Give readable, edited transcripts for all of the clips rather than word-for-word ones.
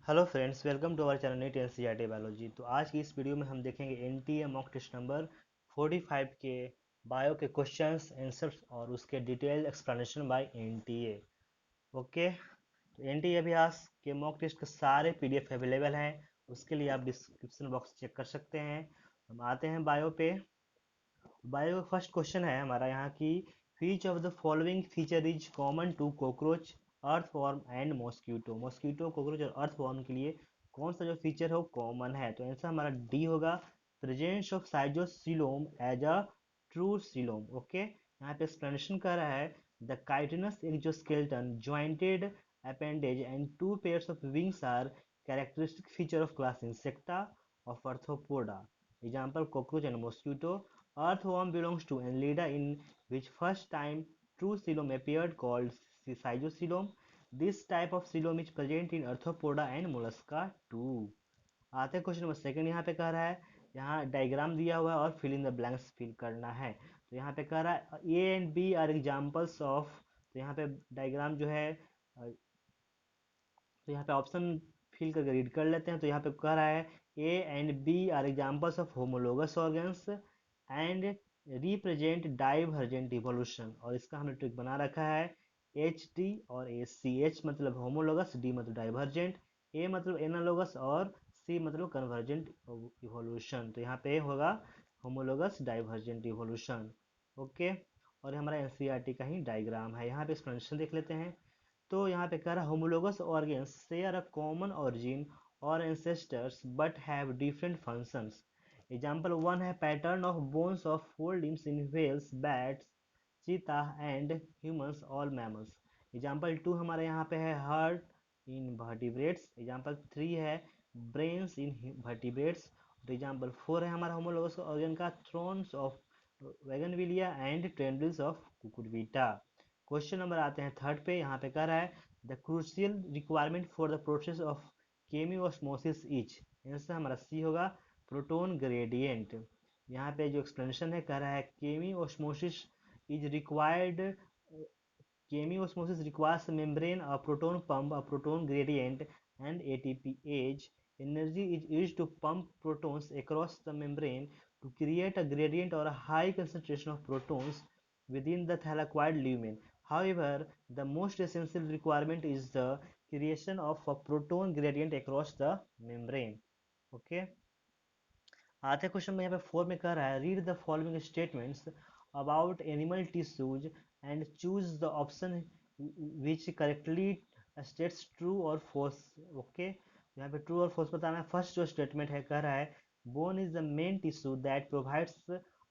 Hello friends, welcome to our channel NEET NCERT biology. तो आज की इस वीडियो में हम देखेंगे एनटीए मॉक टेस्ट नंबर 45 के बायो के क्वेश्चंस आंसर्स और उसके detailed explanation by NTA. Okay, तो एनटीए अभ्यास के मॉक टेस्ट के सारे पीडीएफ अवेलेबल हैं। उसके लिए आप डिस्क्रिप्शन बॉक्स चेक कर सकते हैं। हम आते हैं बायो पे। बायो का फर्स्ट क्वेश्चन है हमारा यहाँ की, which of the following feature is common to cockroach, earthworm and mosquito. Mosquito, cockroach और अर्थवॉर्म के लिए कौन सा जो फीचर है वो कॉमन है? तो आंसर हमारा डी होगा, presence of cytocoelom as a true coelom. Okay, यहाँ पे एक्सप्लेनेशन कर रहा है, the chitinous exoskeleton jointed appendage and two pairs of wings are characteristic feature of class insecta of arthropoda. Example, cockroach and mosquito. Earthworm belongs to Annelida, in which first time true coelom appeared, called cystocoelom. This type of coelom is present in Arthropoda and Mollusca too. आते हैं question number second. यहाँ पे कह रहा है, यहाँ diagram दिया हुआ है और fill in the blanks fill करना है। तो यहाँ पे कह रहा है A and B are examples of. तो यहाँ पे डायग्राम जो है, तो यहाँ पे ऑप्शन फिल करके रीड कर लेते हैं। तो यहाँ पे कह रहा है, A and B are examples of homologous organs and represent divergent evolution. और इसका हमने ट्रिक बना रखा है, एच डी और ए सी। एच मतलब होमोलोगस, डी मतलब डाइवर्जेंट, ए मतलब एनालोगस और सी मतलब कन्वर्जेंट इवोल्यूशन। तो यहाँ पे होगा होमोलोगस डाइवर्जेंट इवोल्यूशन। ओके, और हमारा एनसीईआरटी का ही डायग्राम है। यहाँ पे एक्सप्लेनेशन देख लेते हैं। तो यहाँ पे कह रहा है, homologous organs share a common origin और ancestors but have different functions. Example one है, pattern of bones of four limbs in whales, bats, cheetah and humans, all mammals. Example two हमारे यहाँ पे है, heart in vertebrates. Example three है, brains in vertebrates. तो example four है हमारा homologous organ का, thorns of Bougainvillea and tendrils of Cucurbita. Question number आते हैं थर्ड पे। यहाँ पे कह रहा है, the crucial requirement for the process of chemiosmosis is. Answer हमारा सी होगा, प्रोटोन ग्रेडियंट। यहाँ पे जो एक्सप्लेनेशन है, कह रहा है chemiosmosis is required, chemiosmosis requires membrane, a proton pump, a proton gradient, and ATP age. Energy is used to pump protons across the membrane to create a gradient or a high concentration of protons within the thylakoid lumen. However, the most essential requirement is the creation of a proton gradient across the membrane. Okay. आते question में यहाँ पे four में कह रहा है, read the following statements about animal tissues and choose the option which correctly states true और false. Okay, यहाँ पे ट्रू और फॉल्स बताना है। फर्स्ट जो स्टेटमेंट है, कह रहा है, bone is the main tissue that provides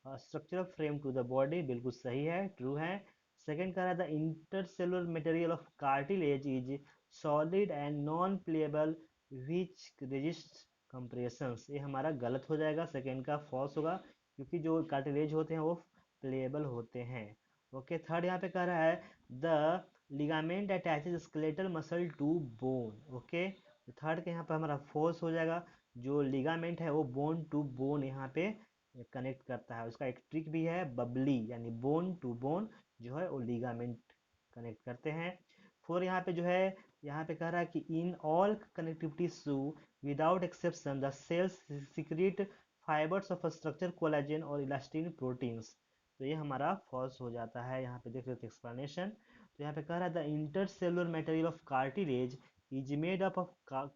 structural frame to the body. बिल्कुल सही है, ट्रू है। सेकेंड कह रहा है, the intercellular material of cartilage is solid and non pliable which resist compressions. ये हमारा गलत हो जाएगा, सेकेंड का फॉल्स होगा, क्योंकि जो कार्टिलेज होते हैं वो प्लेएबल होते हैं। ओके, थर्ड यहाँ पे कह रहा है, the ligament attaches skeletal muscle to bone. Okay, तो थर्ड के यहाँ पे हमारा फॉल्स हो जाएगा। जो लिगामेंट है वो बोन टू बोन यहाँ पे कनेक्ट करता है। उसका एक ट्रिक भी है, बबली, यानी बोन टू बोन जो है वो लिगामेंट कनेक्ट करते हैं। फोर यहाँ पे जो है, यहाँ पे कह रहा है कि in all connective tissue without exception the cells secrete fibres of structure, collagen और इलास्टिन प्रोटीन्स। तो ये हमारा फॉल्स हो जाता है। यहाँ पे देख लेते एक्सप्लेनेशन। तो यहाँ पे कह रहा है, the intercellular material of cartilage is made up of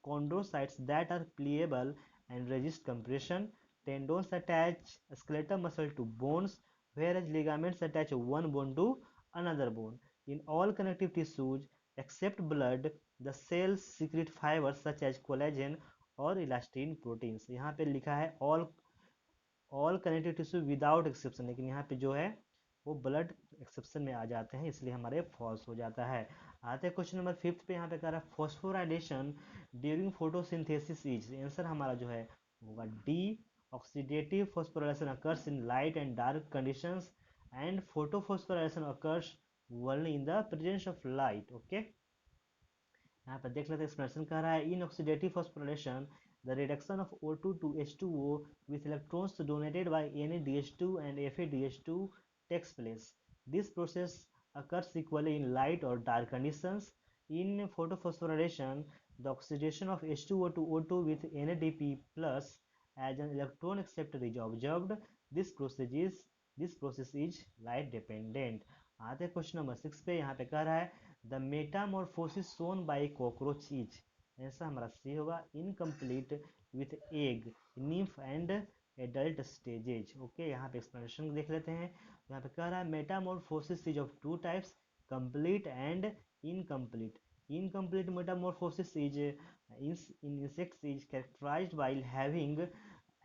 chondrocytes that are pliable and resist compression. Tendons attach skeletal muscle to bones, whereas ligaments attach one bone to another bone. In all connective tissues except blood, the cells secrete fibers such as collagen और elastin proteins. यहाँ पे लिखा है all connective tissue without exception, लेकिन यहाँ पे जो है वो ब्लड एक्सेप्शन में आ जाते हैं, इसलिए हमारे फॉल्स हो जाता है। आते हैं क्वेश्चन नंबर फिफ्थ पे। यहाँ पे कह रहा है, phosphorylation during photosynthesis is. Answer हमारा जो है होगा D, oxidative phosphorylation occurs in light and dark conditions and photophosphorylation occurs only in the presence of light. Okay, यहाँ पर देख लेते हैं एक्सप्लेनेशन कह रहा है, इन oxidative phosphorylation the reduction of O2 to H2O with electrons donated by NADH2 and FADH2 takes place. This process occurs equally in light or dark conditions. In photophosphorylation, The oxidation of H2O to O2 with NADP plus as an electron acceptor is observed. This process is this process is light dependent. आते हैं question number 6 पे। यहाँ पे कह रहा है the metamorphosis shown by cockroach is, ऐसा हमारा सी होगा, incomplete with egg nymph and adult stages. Okay, यहाँ पे एक्सप्लेनेशन देख लेते हैं। यहाँ पे कह रहा है Metamorphosis is of two types, complete and incomplete. Incomplete metamorphosis is in insects is characterized by having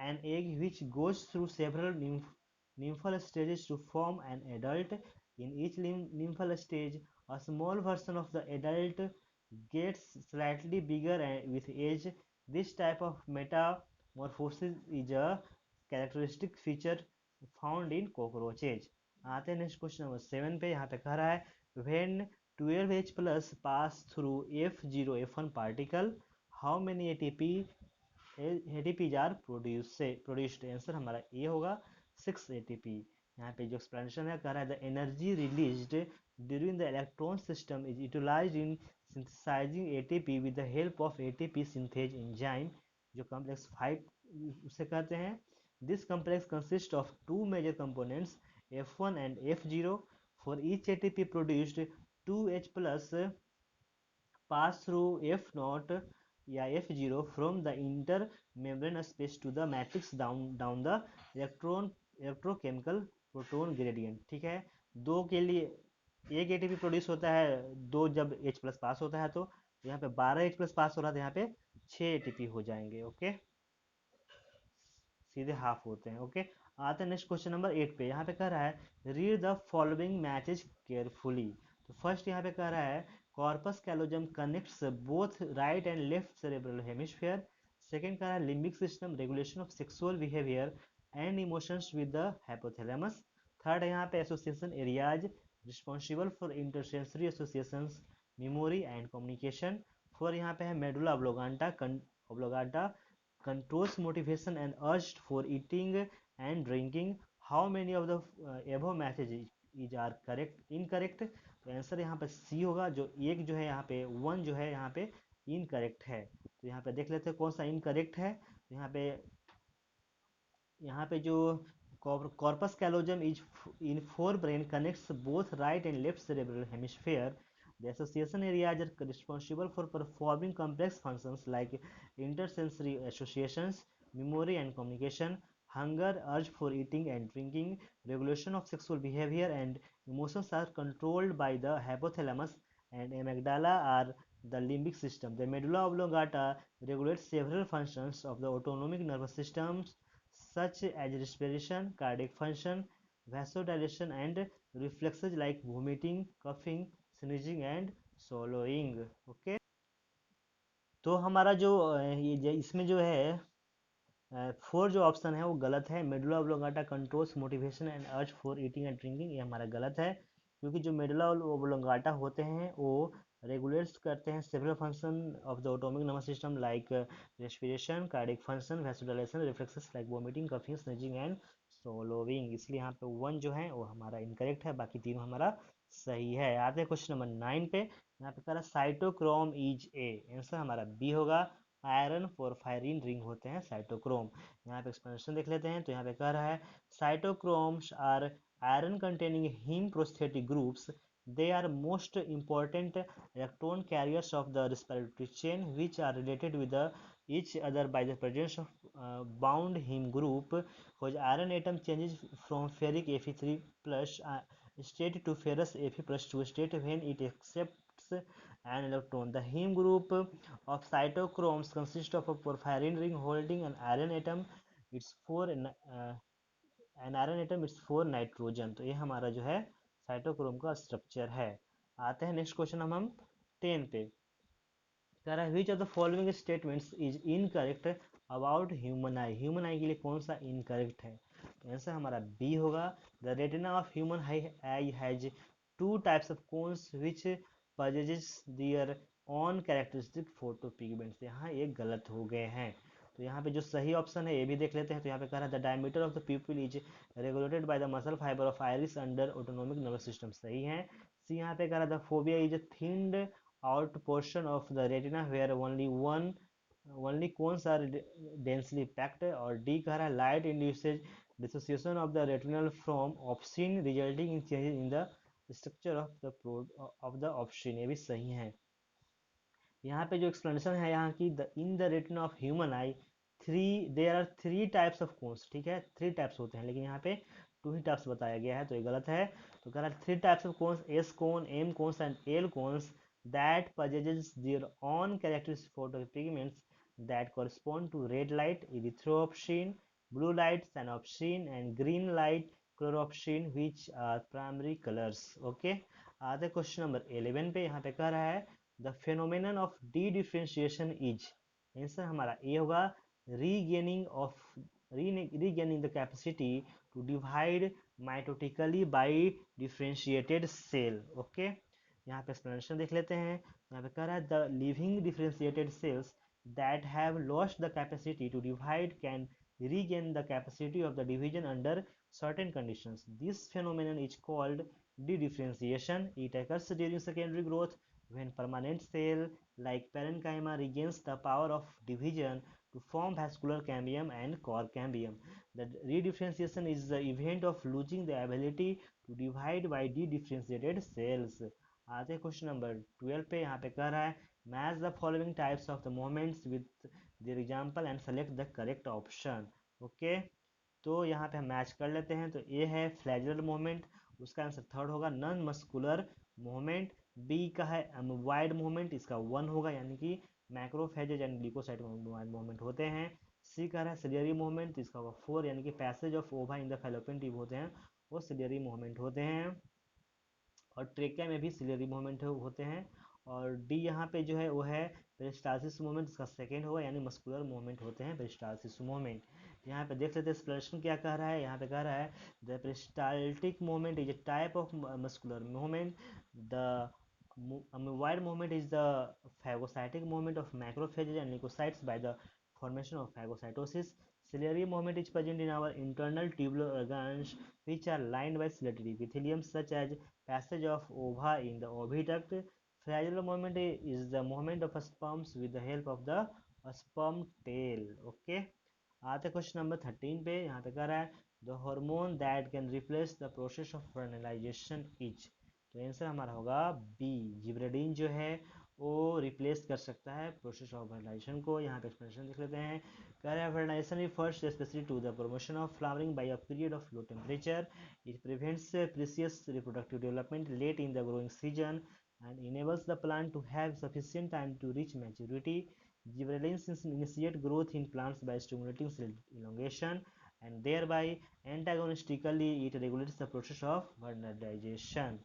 an egg which goes through several nymphal stages to form an adult. In each nymphal stage, a small version of the adult gets slightly bigger and with age. This type of metamorphosis is a characteristic feature found in cockroaches. आते हैं next question number 7 पे। यहाँ पे कह रहा है when 12H plus pass through F0 F1 particle, how many ATPs are produced? Answer हमारा A होगा 6 ATP। यहाँ पे जो एक्सप्लेनेशन है कह रहा है the energy released during the electron system is utilised in synthesising ATP with the help of ATP synthase enzyme, जो कॉम्प्लेक्स 5 उसे कहते हैं। This complex consist of two major components F1 and F0. For each ATP produced, 2H plus pass through F0 या F0 from the intermembrane space to the matrix down the electrochemical proton gradient। ठीक है, दो के लिए एक ATP produce होता है, दो जब H प्लस पास होता है तो यहाँ पे 12 H प्लस पास हो रहा था, यहाँ पे 6 एटीपी हो जाएंगे। ओके, सीधे हाफ होते हैं। ओके, आते हैं नेक्स्ट क्वेश्चन नंबर 8 पे। यहाँ पे कह रहा है read the following matches carefully. तो फर्स्ट यहाँ पे कह रहा है corpus callosum connects both right and left cerebral hemisphere. Second कह रहा है limbic system regulation of sexual behaviour and emotions with the hypothalamus. Third यहाँ पे association areas responsible for intersensory associations, memory and communication. Four यहाँ पे है medulla oblongata controls motivation and urge for eating and drinking. How many of the above matches are correct incorrect? तो answer यहाँ पे सी होगा, जो एक जो है यहाँ पे 1 जो है यहाँ पे इनकरेक्ट है। तो यहाँ पे देख लेते हैं कौन सा इनकरेक्ट है। तो यहाँ पे जो corpus callosum is in fore brain connects both right and left cerebral hemisphere. The association areas are responsible for performing complex functions like intersensory associations, memory and communication, hunger, urge for eating and drinking, regulation of sexual behavior and emotions are controlled by the hypothalamus, and amygdala are the limbic system. The medulla oblongata regulates several functions of the autonomic nervous systems such as respiration, cardiac function, vasodilation and reflexes like vomiting, coughing, sneezing and swallowing। Okay, तो हमारा जो इसमें जो है 4 जो option है वो गलत है। Medulla oblongata controls motivation and urge for eating and drinking, ये हमारा गलत है, क्योंकि जो मेडुला ओब्लोंगाटा होते हैं वो रेगुलेट्स करते हैं several function of the autonomic nervous system like respiration, cardiac function, vasodilation, reflexes like vomiting, coughing, sneezing and swallowing. इसलिए यहाँ पे 1 जो है वो हमारा इनकरेक्ट है, बाकी तीनों हमारा सही है। आते हैं क्वेश्चन नंबर 9 पे। यहाँ पे कह रहा है साइटोक्रोम इज ए, आंसर हमारा बी होगा। आयरन पोरफायरिन रिंग होते हैं साइटोक्रोम। यहाँ पे एक्सप्लेनेशन देख लेते हैं। तो यहाँ पे कह रहा है cytochromes are iron containing haem prosthetic groups. They are most important electron carriers of the respiratory chain, which are related with each other by the presence of bound heme group. Whose iron atom changes from ferric Fe3 plus state to ferrous Fe plus 2 state when it accepts an electron. The heme group of cytochromes consists of a porphyrin ring holding an iron atom. It's four an iron atom. It's 4 nitrogen. तो ये हमारा जो है cytochrome का structure है। आते हैं next question हम 10 पे। कह रहा है which of the following statements is incorrect about human I. Human आई के लिए कौन सा इनकरेक्ट है? तो आंसर हमारा बी होगा। The retina of human I has 2 types of cons which possesses their own characteristic photopigments। यहाँ ये गलत हो गए हैं। तो यहाँ पे जो सही ऑप्शन है ये भी देख लेते हैं। तो यहाँ पे कह रहा है the diameter of the प्यूपिल is regulated by the muscle fibre of iris under autonomic nervous system, सही है। सी यहाँ पे कह रहा है the phobia is thinned out portion of the retina where only cones are densely packed, और D कह रहा है light induces dissociation of the retinal from opsin resulting in changes in the structure of the opsin, ये भी सही है। यहाँ पे जो एक्सप्लेनेशन है यहाँ की in the retina of human eye there are three types of cones, ठीक है, थ्री टाइप्स होते हैं, लेकिन यहाँ पे टू ही टाइप्स बताया गया है तो ये गलत है। तो कह रहा है three types of cones, S cone, M cones and L cones that possesses their own characteristic photopigments that correspond to red light erythropsin, blue light cyanopsin and green light chloropsin which are primary colors। Okay, आते question number 11 पे। यहाँ पे कह रहा है the phenomenon of dedifferentiation is, answer हमारा A होगा regaining the capacity to divide mitotically by differentiated cell. Okay, यहाँ पे एक्सप्लेनेशन देख लेते हैं। यहाँ पे कह रहा है the living differentiated cells that have lost the capacity to divide can regain the capacity of the division under certain conditions. This phenomenon is called de-differentiation. It occurs during secondary growth when permanent cell like parenchyma regains the power of division to form vascular cambium and core cambium. The redifferentiation is the event of losing the ability to divide by de-differentiated cells। आते हैं question number 12 पे। यहाँ पे कह रहा है match the following types of the moments with their example and select the correct option. Okay, तो यहाँ पे हम मैच कर लेते हैं। तो ए है फ्लैजुलर मूवमेंट, उसका आंसर थर्ड होगा। नॉन मस्कुलर मूवमेंट बी का है अमवाइड मूवमेंट, इसका 1 होगा, यानी कि मैक्रोफेजेज एंड ल्यूकोसाइट मूवमेंट होते हैं। सी का है सिलियरी मूवमेंट, इसका होगा 4, यानी कि पैसेज ऑफ ओवा इन द फैलोपियन ट्यूब होते हैं, वो सिलियरी मूवमेंट होते हैं। और ट्रेकिया में भी सिलियरी मूवमेंट होते हैं। और डी यहाँ पे जो है वो है पेरिस्टाल्सिस मूवमेंट, इसका सेकेंड होगा, यानी मस्कुलर मूवमेंट होते हैं पेरिस्टाल्सिस मूवमेंट। यहाँ पे देख लेते हैं एक्सप्लेनेशन क्या कह रहा है। यहाँ पे कह रहा है the peristaltic movement is a type of muscular movement, the amoeboid movement is the phagocytic movement of macrophages and leukocytes by the formation of phagocytosis. Ciliary movement is present in our internal tubular organs which are lined by ciliary epithelium such as passage of ova in the oviduct. Flagellum movement is the movement of sperms with the help of the sperm tail। Okay, आते question number 13 पे। यहाँ पे कह रहा है the hormone that can replace the process of fertilisation is, तो answer हमारा होगा बी, जिब्रेलिन जो है वो रिप्लेस कर सकता है प्रोसेस ऑफ फर्टिलाइजेशन को। यहाँ पे एक्सप्लेनेशन देख लेते हैं। कह रहा है fertilisation refers specially to the promotion of flowering by a period of low temperature. It prevents precocious reproductive development late in the growing season and enables the plant to have sufficient time to reach maturity. Gibberellins initiate growth in plants by stimulating cell elongation and thereby antagonistically it regulates the process of fertilization।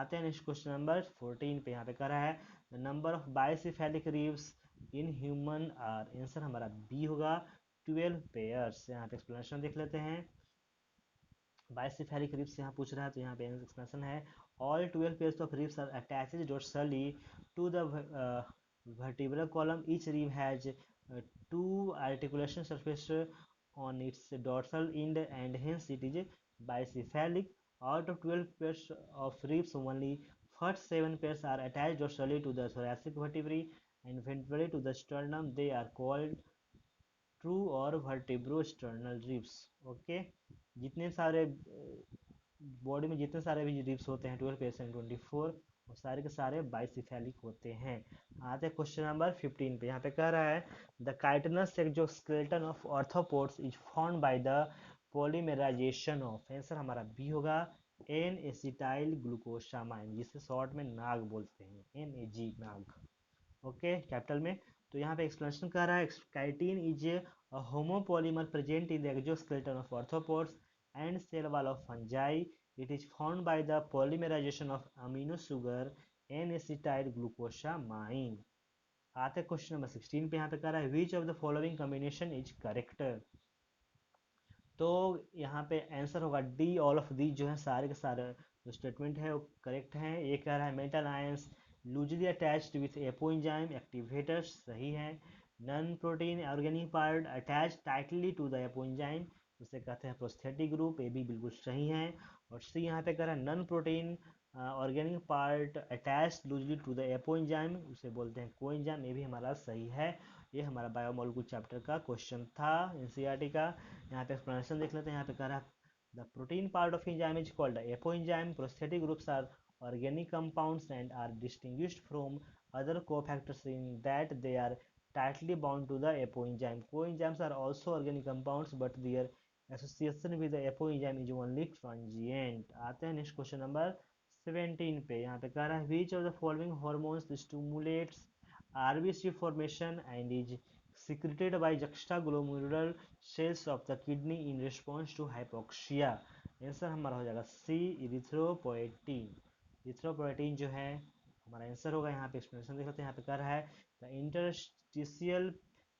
आते हैं next question number 14 पे। यहाँ पे कह रहा है the number of bicephalic ribs in human are, answer हमारा B होगा 12 पेयर्स। यहाँ पे एक्सप्लेनेशन देख लेते हैं। बाइसिफेलिक रिब्स यहाँ पूछ रहा है, तो यहाँ पे एक्सप्लेनेशन है all 12 pairs of ribs are attached dorsally to the vertebral column. Each rib has two articulation surface on its dorsal end and hence it is bicephalic. Out of 12 pairs of ribs, only first 7 pairs are attached dorsally to the thoracic vertebrae and ventrally to the sternum. They are called true और वर्टिब्रोस्टर्नल ribs. Okay, जितने सारे body में जितने सारे भी ribs होते हैं 12 pair 24, वो सारे के सारे बाइसिफेलिक होते हैं। आते हैं क्वेश्चन नंबर 15 पे। यहाँ पे कह रहा है the chitinous exoskeleton of arthropods is found by the polymerisation of, answer हमारा बी होगा एन एसिटाइल ग्लूकोसामाइन, जिसे शॉर्ट में नाग बोलते हैं, NAG नाग। ओके, कैपिटल में। तो यहाँ पे एक्सप्लेनेशन कर रहा है chitin is a homopolymer present in the exoskeleton of arthropods and cell wall of fungi. It is found by the polymerization of amino sugar N-acetyl glucosamine। आते क्वेश्चन नंबर 16 पे। यहाँ पे कह रहा है which of the following combination is correct, तो यहाँ पे आंसर होगा डी, ऑल ऑफ दी जो है सारे के सारे जो स्टेटमेंट है वो करेक्ट हैं। ये कह रहा है metal ions loosely attached with apoenzyme activators, सही है। Non protein organic part attach tightly to the apoenzyme, उसे कहते हैं प्रोस्थेटिक ग्रुप, ये भी बिल्कुल सही है। और सी यहाँ पे कह रहा है non protein organic part attach loosely to the apoenzyme, उसे बोलते हैं कोएंजाइम। ये भी हमारा सही है। ये हमारा बायोमोलिकुलर चैप्टर का क्वेश्चन था एनसीईआरटी का। यहाँ पे एक्सप्लेनेशन देख लेते हैं। यहाँ पे कह रहा है the protein part of enzyme is called apoenzyme. Prosthetic groups are organic compounds and are distinguished from other cofactors in that they are tightly bound to the apoenzyme. Coenzymes are also organic compounds, but their association with the apoenzyme is only transient. आते हैं next question number 17 पे। यहाँ पे कह रहा है which of the following hormones stimulates RBC formation and is secreted by juxtaglomerular cells of the kidney in response to hypoxia। Answer हमारा हो जाएगा सी इरिथ्रोपोएटिन। इरिथ्रोपोएटिन जो है हमारा आंसर होगा। यहाँ पे एक्सप्लेनेशन देख लेते हैं। यहाँ पे कह रहा है the interstitial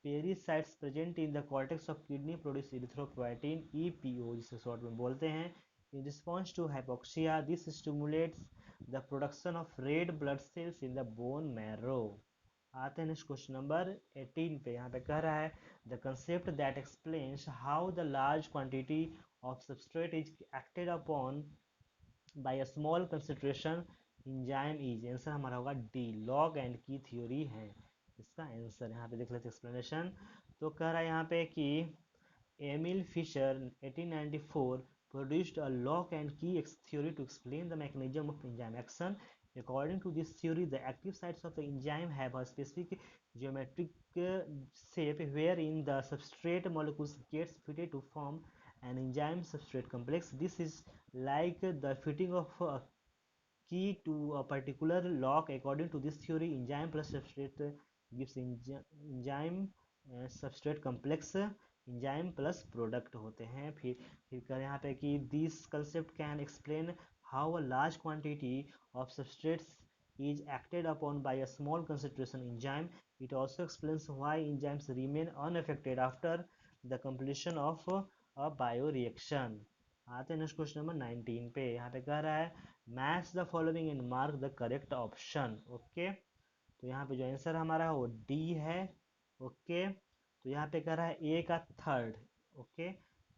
pericytes present in the cortex of kidney produce erythropoietin EPO, जिसे शॉर्ट में बोलते हैं। In response to hypoxia this stimulates the production of red blood cells in the bone marrow. आते हैं नेक्स्ट क्वेश्चन नंबर 18 पे। यहाँ पे कह रहा है the concept that explains how the large quantity of substrate is acted upon bye a small concentration enzyme is. Answer हमारा होगा डी, लॉग एंड की थ्योरी है इसका आंसर। यहाँ पे देख लेते हैं एक्सप्लेनेशन। तो कह रहा है यहाँ पे कि Emil Fischer 1894 produced a lock and key theory to explain the mechanism of enzyme action. According to this theory, the active sites of the enzyme have a specific geometric shape wherein the substrate molecules gets fitted to form an enzyme substrate complex. This is like the fitting of a key to a particular lock. According to this theory, enzyme plus substrate gives enzyme substrate complex, enzyme plus product होते हैं। फिर कर यहाँ पे कि this concept can explain how a large quantity of substrates is acted upon by a small concentration enzyme. It also explains why enzymes remain unaffected after the completion of a bioreaction। आते हैं next question number 19 पे। यहाँ पे कह रहा है match the following and mark the correct option. Okay, तो यहाँ पे जो आंसर हमारा है वो डी है। ओके, तो यहाँ पे कह रहा है ए का थर्ड। ओके,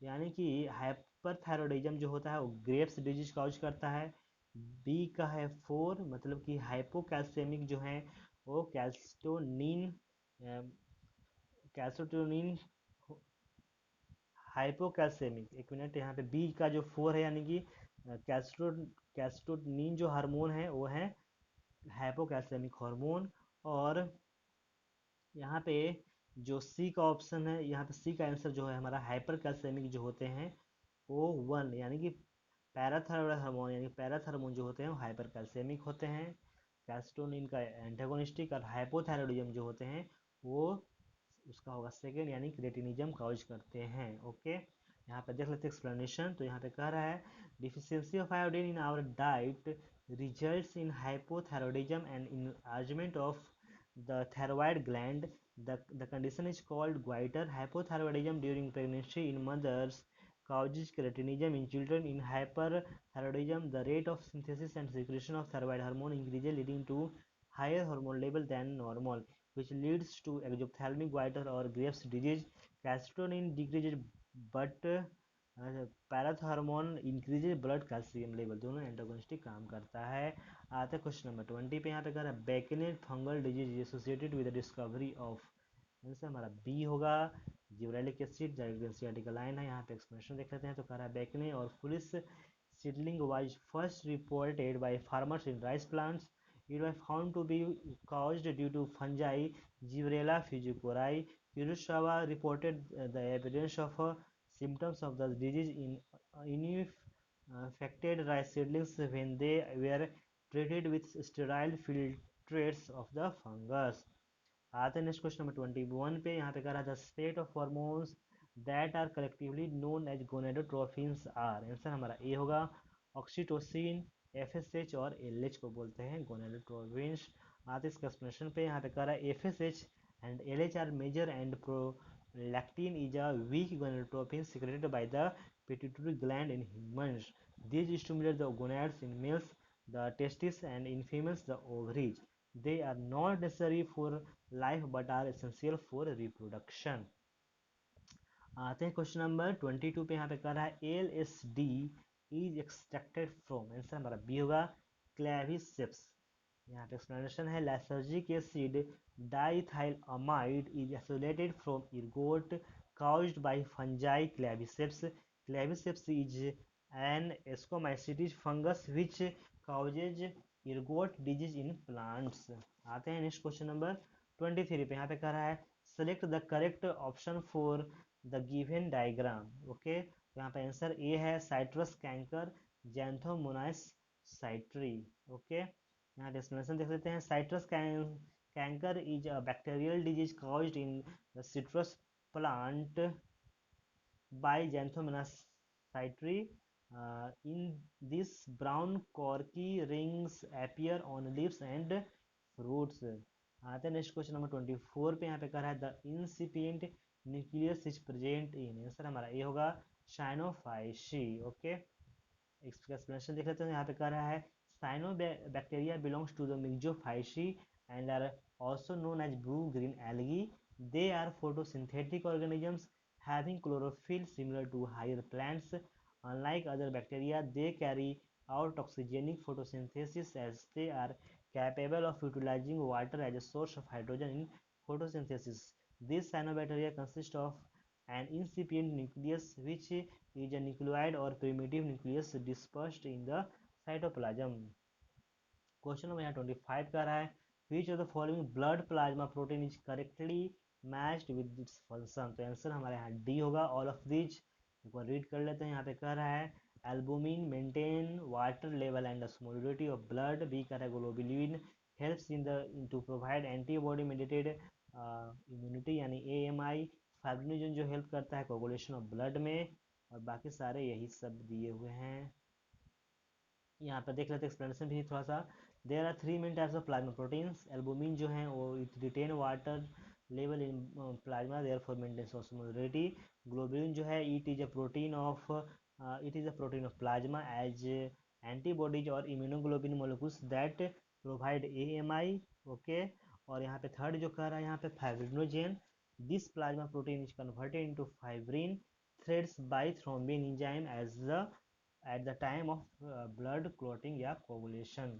यानी कि हाइपरथायरॉयडिज्म जो होता है वो ग्रेव्स डिजीज कॉज करता है। बी का है 4, मतलब कि हाइपोकैल्सेमिक जो है वो कैल्सिटोनिन कैल्सिटोनिन हाइपोकैल्सेमिक। एक मिनट, यहाँ पे बी का जो 4 है यानी कि कैल्सिटोनिन जो हार्मोन है वो है हाइपोकैल्सेमिक हार्मोन। और यहाँ पे जो सी का ऑप्शन है, यहाँ पे सी का आंसर जो है हमारा हाइपरकैल्सेमिक जो होते हैं वो 1, यानी कि पैराथायरॉयड हार्मोन यानी पैराथार्मोन जो होते हैं वो हाइपरकैल्सेमिक होते हैं। कैल्सिटोनिन का एंटागोनिस्टिक और हाइपोथायरॉयडिज्म जो होते हैं वो उसका होगा सेकेंड, यानी क्रेटिनिज्म कॉज करते हैं। ओके, यहाँ पे देख लेते हैं एक्सप्लेनेशन। तो यहाँ पे कह रहा है deficiency of iodine in our diet results in hypothyroidism and enlargement of the thyroid gland. The condition is called goiter. Hypothyroidism during pregnancy in mothers causes cretinism in children. In hyperthyroidism, the rate of synthesis and secretion of thyroid hormone increases, leading to higher hormone level than normal, which leads to exophthalmic goiter or Graves' disease. Calcitonin decreases, but parathormone increases blood calcium level, दोनों antagonistic काम करता है। आते हैं question number 20 पे। यहाँ पे कह रहा है bakanae fungal disease associated with the discovery of. Answer हमारा बी होगा जिब्रेलिक एसिड। एनसीईआरटी का लाइन है, यहाँ पे एक्सप्लेनेशन देख लेते हैं। तो कह रहा है बेकने और foolish seedling was first reported by farmers in rice plants. It was found to be caused due to fungi Gibrella fujikuroi. Kurosawa reported the evidence of symptoms of the disease in infected rice seedlings when they were treated with sterile filtrates of the fungus। आते हैं next question number 21 पे। यहाँ पे कह रहा था state of hormones that are collectively known as gonadotrophins are. Answer हमारा A होगा ऑक्सीटोसिन, एफएसएच और एलएच को बोलते हैं गोनेडोट्रोफिन्स। आते इसका एक्सप्लेनेशन पे। यहाँ पे कह रहा है FSH and LH are major and prolactin is a weak gonadotropin secreted by the pituitary gland in humans. These stimulate the gonads in males, the testes, and in females the ovaries. They are not necessary for life but are essential for reproduction। आते हैं question number 22 पे। यहाँ पे कह रहा है L S D is extracted from. Answer हमारा B होगा क्लेविसेप्स। यहाँ पे एक्सप्लेनेशन है, lysergic acid diethylamide is isolated from ergot caused by fungi claviceps. Claviceps is an ascomycetes fungus which causes ergot disease in plants. आते हैं next question number 23 पे। यहाँ पे कह रहा है select the correct option for the given diagram. Okay, तो यहाँ पे आंसर ए है साइट्रस कैंकर जैंथोमोनास साइट्री। ओके, यहाँ पे एक्सप्लेनेशन देख लेते हैं। Citrus canker is a bacterial disease caused in the citrus plant by Xanthomonas cytri. In this, brown corky rings appear on leaves and fruits. आते हैं next question number 24 पे। यहाँ पे कह रहा है the incipient nucleus is present in, answer हमारा A होगा साइनोफाइसी। ओके, इसका एक्सप्लेनेशन देख लेते हैं। यहाँ पे कह रहा है cyanobacteria belongs to the Myxophyceae and are also known as blue green algae. They are photosynthetic organisms having chlorophyll similar to higher plants. Unlike other bacteria, they carry out toxigenic photosynthesis as they are capable of utilizing water as a source of hydrogen in photosynthesis. These cyanobacteria consist of an incipient nucleus, which is a nucleoid or primitive nucleus dispersed in the cytoplasm. Question number यहाँ 25 का रहा है which of the following blood plasma protein is correctly matched with its function. तो answer हमारे यहाँ D होगा all of this. एक बार read कर लेते हैं। यहाँ पे कह रहा है albumin maintain water level and osmolality of blood. B कह रहा है globulin helps in the to provide antibody mediated immunity यानी AMI। फाइब्रिनोजन जो हेल्प करता है कोगुलेशन ऑफ ब्लड में, और बाकी सारे यही सब दिए हुए हैं। यहाँ पर देख लेते हैं एक्सप्लेनेशन भी थोड़ा सा। There are 3 main types of plasma proteins. Albumin जो है वो it retain water level in plasma therefore maintenance osmolarity. Globulin जो है it is a protein of plasma as antibodies और immunoglobin molecules that provide AMI। Okay, और यहाँ पे third जो कह रहा है यहाँ पे fibrinogen, this plasma protein is converted into fibrin threads by thrombin enzyme as the at the time of blood clotting या कोगुलेशन।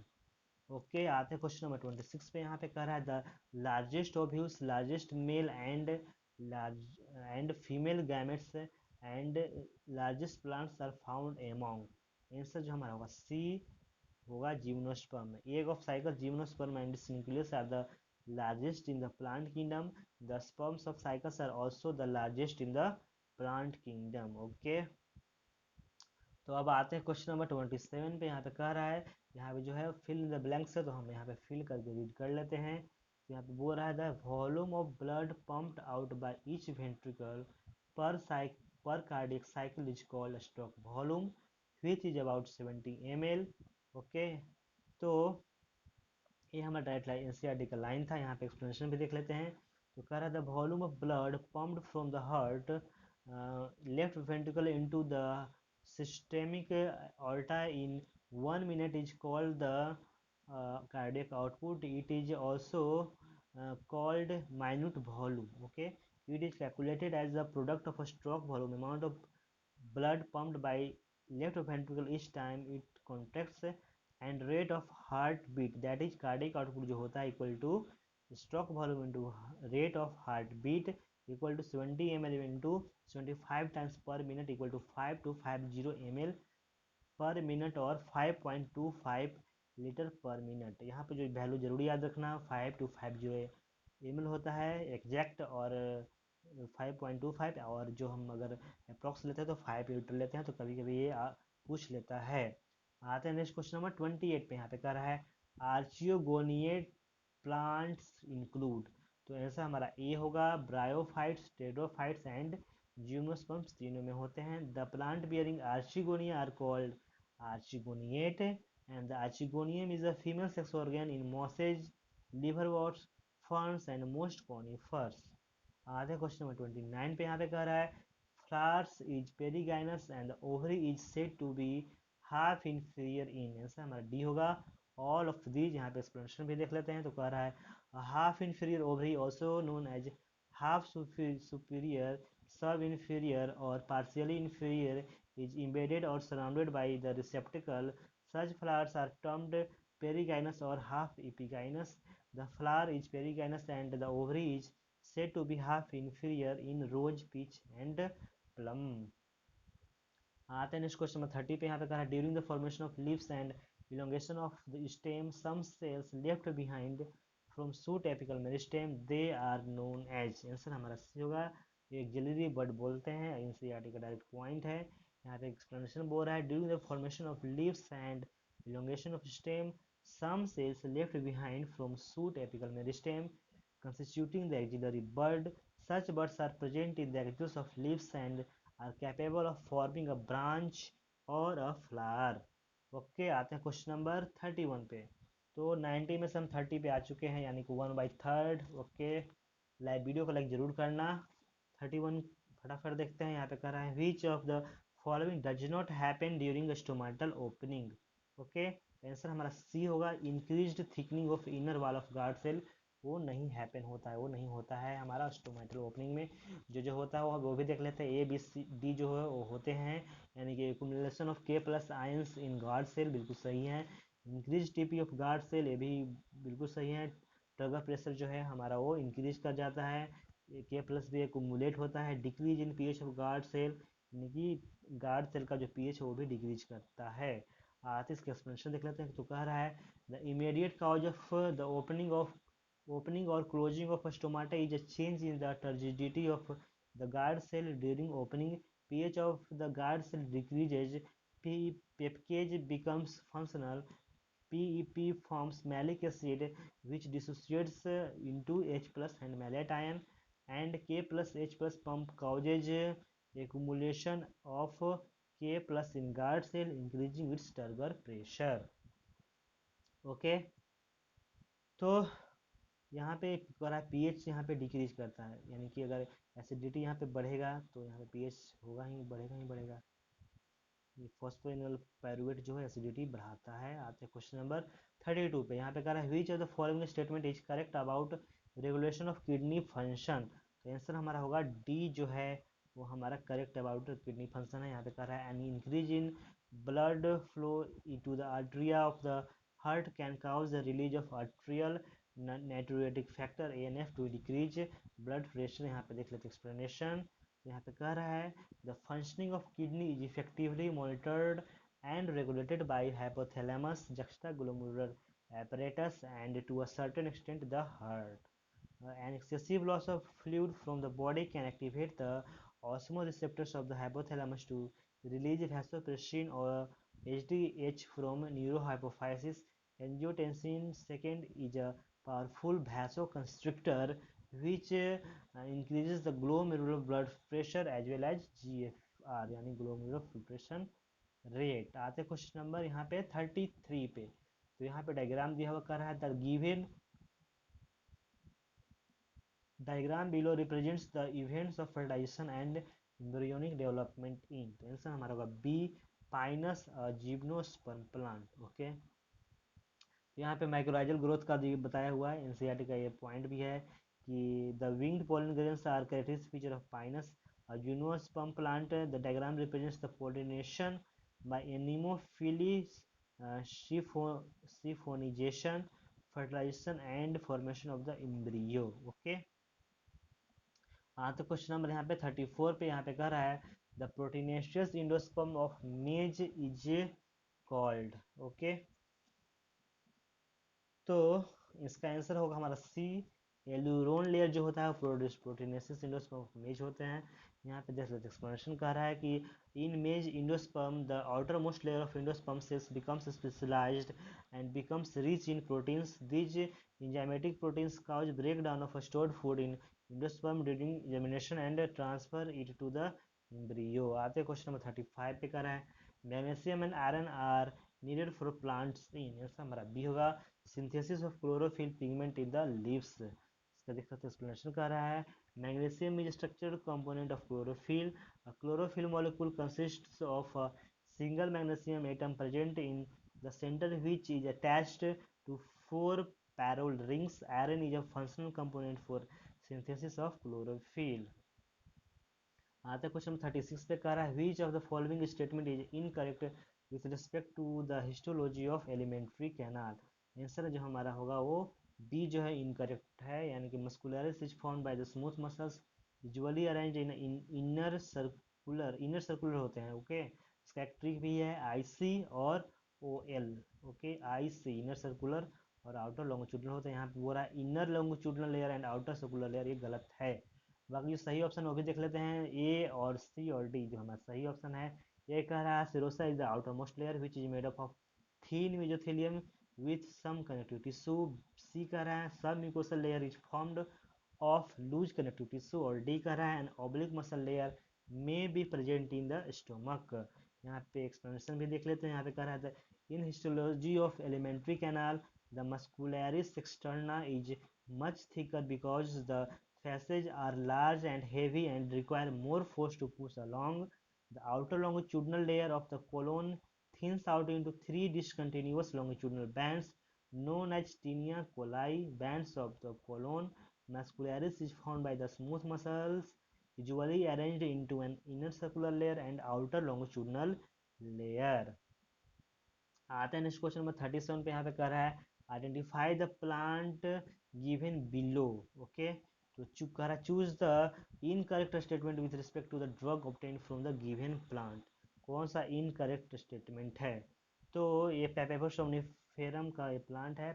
ओके, आते हैं क्वेश्चन नंबर 26 पे। यहाँ पे कह रहा है the largest ovules, largest male and female gametes and largest plants are found among. Answer जो हमारा होगा सी होगा gymnosperm. Egg of cycas gymnosperm and its nucleus are the largest in the plant kingdom. The sperms of cycles are also the largest in the plant kingdom. Okay, तो अब आते हैं question number 27 पे। यहाँ पे कह रहा है यहाँ पे जो है फिल इन द ब्लैंक्स है, तो हम यहाँ पे फिल करके रीड कर लेते हैं। तो यहाँ पे बोल रहा है the volume of blood pumped out by each ventricle per cardiac cycle is called stroke volume which is about 70 ml। Okay, तो ये हमारा डायरेक्ट NCERT का लाइन था। यहाँ पे एक्सप्लेनेशन भी देख लेते हैं। तो कह रहा है the volume of blood pumped from the heart left ventricle into the systemic aorta in 1 minute is called the cardiac output. It is also called minute volume. Okay, it is calculated as the product of a stroke volume, amount of blood pumped by left ventricle each time it contracts, and rate of heartbeat, that is cardiac output जो होता है equal to stroke volume into rate of heartbeat equal to 70 ml into 75 times per minute equal to 5250 ml पर minute और 5.25 litre पर minute. यहाँ पे जो value जरूरी याद रखना 5250 ml होता है एग्जैक्ट, और 5.25, और जो हम अगर अप्रॉक्स लेते हैं तो 5 लीटर लेते हैं, तो कभी कभी ये पूछ लेता है। आते हैं नेक्स्ट क्वेश्चन नंबर 28 पे। यहाँ पे कह रहा है आर्चियोगोनिएट प्लांट्स इंक्लूड। तो ऐसा हमारा ए होगा ब्रायोफाइट्स, टेडोफाइट्स एंड जिम्नोस्पर्म्स, तीनों में होते हैं। The plant bearing archegonia are called archegoniate, and the archegonium is a female sex organ in mosses, liverworts, ferns and most conifers. आधे क्वेश्चन नंबर 29 पे यहाँ पे कह रहा है flowers is perigynous and the ovary is said to be half inferior in, ऐसा हमारा D होगा all of these। यहाँ पे एक्सप्लेनेशन भी देख लेते हैं। तो कह रहा है half inferior ovary also known as half superior, sub inferior or partially inferior is embedded or surrounded by the receptacle. Such flowers are termed perigynous or half epigynous. The flower is perigynous and the ovary is said to be half inferior in rose, peach and plum. आते हैं next question number 30 पे। यहाँ पे कहा है during the formation of leaves and elongation of the stem some cells left behind from shoot apical meristem they are known as। Answer हमारा C होगा। एक जलीरी बर्ड बोलते हैं, एनसीईआरटी का डायरेक्ट पॉइंट है। यहाँ पे एक्सप्लेनेशन बोल रहा है during the formation of leaves and elongation of stem some cells left behind from shoot apical meristem constituting the axillary bud such buds are present in the axils of leaves and are capable of forming a branch or a flower। Okay आते हैं question number 31 पे। तो 90 में से हम 30 पे आ चुके हैं, यानी कि 1/3। ओके, लाइक वीडियो को लाइक जरूर करना। 31 फटाफट देखते हैं। यहाँ पे कह रहा है which of the following does not happen during stomatal opening. Okay, answer हमारा सी होगा। Increased thickening of inner wall of guard cell वो नहीं हैपन होता है, वो नहीं होता है हमारा स्टोमेटल ओपनिंग में। जो होता है वो भी देख लेते हैं। ए बी सी डी जो है वो होते हैं, यानी कि accumulation of K plus ions in guard cell बिल्कुल सही है। Increase TP of guard cell ये भी बिल्कुल सही है। ट्रिगर प्रेशर जो है हमारा वो इंक्रीज कर जाता है। के प्लस भी एक्युमुलेट होता है। Decrease in pH of guard cell, यानी कि गार्ड सेल का जो पीएच है वो भी डिक्रीज करता है। आते इसके एक्सप्लेनेशन देख लेते हैं। तो कह रहा है the immediate cause of the opening or closing of a stomata is a change in the turgidity of the guard cell during opening. pH of the guard cell decreases, pepcage becomes functional, PEP forms malic acid which dissociates into H plus and malate ion, and K plus H plus pump causes accumulation of K plus in guard cell increasing its turgor pressure। Okay, तो यहाँ पे करा pH यहाँ पे decrease करता है, यानी कि अगर एसिडिटी यहाँ पे बढ़ेगा तो यहाँ पे पीएच होगा ही, बढ़ेगा ही बढ़ेगा। ये फॉस्फोइनोल पायरुवेट जो है एसिडिटी बढ़ाता है। आते हैं क्वेश्चन नंबर 32 पे। यहाँ पे कह रहा है which of the following statement is correct about regulation of kidney function. तो आंसर हमारा होगा डी जो है वो हमारा करेक्ट अबाउट किडनी फंक्शन है। यहाँ पे कह रहा है an increase in blood flow to the atria of the heart can cause the release of atrial natriuretic factor ANF to decrease blood pressure. यहाँ पे देख लेते एक्सप्लेनेशन। यहाँ पे कह रहा है the functioning of kidney is effectively monitored and regulated by hypothalamus juxtaglomerular apparatus and to a certain extent the heart। An excessive loss of fluid from the body can activate the osmoreceptors of the hypothalamus to release vasopressin or HDH from neurohypophysis। Angiotensin second is a powerful vasoconstrictor which increases the glomerular blood pressure as well as GFR यानी glomerular filtration rate। आते question number यहाँ पे 33 पे। तो यहाँ पे diagram दिया हुआ कर रहा है the given diagram below represents the events of fertilisation and embryonic development in. तो आंसर हमारा होगा B Pinus gymnosperm plant. Okay, यहाँ पे माइक्रोराइजल ग्रोथ का बताया हुआ है, एनसीईआरटी का ये पॉइंट भी है कि the winged pollen grains are characteristic feature of Pinus, a gymnosperm plant। The diagram represents the pollination by anemophilous siphonization, fertilization and formation of the embryo। Okay, हाँ तो क्वेश्चन नंबर यहाँ पे 34 पे यहाँ पे कह रहा है द प्रोटीनेशियस इंडोस्पर्म ऑफ मेज इज कॉल्ड। ओके, तो इसका आंसर होगा हमारा सी। एल्यूरोन लेयर जो होता है वो प्रोटीनेसिस इंडोस्पर्म मेज होते हैं। यहाँ पे देख लेते एक्सप्लेनेशन कह रहा है कि in maize endosperm the outer most layer of endosperm cells becomes specialised and becomes rich in proteins. These enzymatic proteins cause breakdown of stored food in endosperm during germination and transfer it to the embryo। आते question number 35 पे कर रहा है magnesium and iron are needed for plants in. ऐसा हमारा B होगा synthesis of chlorophyll pigment in the leaves. इसका देख सकते एक्सप्लेनेशन कर रहा है magnesium is structural component of chlorophyll. Chlorophyll molecule consists of a single magnesium atom present in the center which is attached to four parallel rings। Iron is a functional component for synthesis of chlorophyll। आता question 36 पे कह रहा है which of the following statement is incorrect with respect to the histology of alimentary canal। Answer जो हमारा होगा वो B जो है इनकरेक्ट है, यानी कि muscularis is formed by the smooth muscles usually arranged in inner circular होते हैं। ओके, इसका एक ट्रिक भी है आईसी और ओ एल। ओके, आईसी इनर सर्कुलर और आउटर लॉन्गिट्यूडनल होते हैं। यहाँ पे बोला inner longitudinal layer and outer circular layer, ये गलत है। बाकी जो सही ऑप्शन वो भी देख लेते हैं, ए और सी और डी जो हमारा सही ऑप्शन है। ये कह रहा है serosa is the outer most layer which is made up of thin mesothelium with some connective tissue. C कह रहा है submucosal layer is formed of loose connective tissue, और डी कह रहा है an oblique muscle layer may be present in the stomach. यहाँ पे explanation भी देख लेते हैं। यहाँ पे कह रहा है in histology of alimentary canal the muscularis externa is much thicker because the fasces are large and heavy and require more force to push along. The outer longitudinal layer of the colon thins out into three discontinuous longitudinal bands known as tinea coli. Bands of the colon muscularis is formed by the smooth muscles usually arranged into an inner circular layer and outer longitudinal layer. आते हैं next question number 37 पे। यहाँ पे कह रहा है identify the plant given below. Okay, तो कह रहा choose the incorrect statement with respect to the drug obtain from the given plant. कौन सा इनकरेक्ट स्टेटमेंट है? तो ये पेपेवर सोमनीफेरम का ये प्लांट है,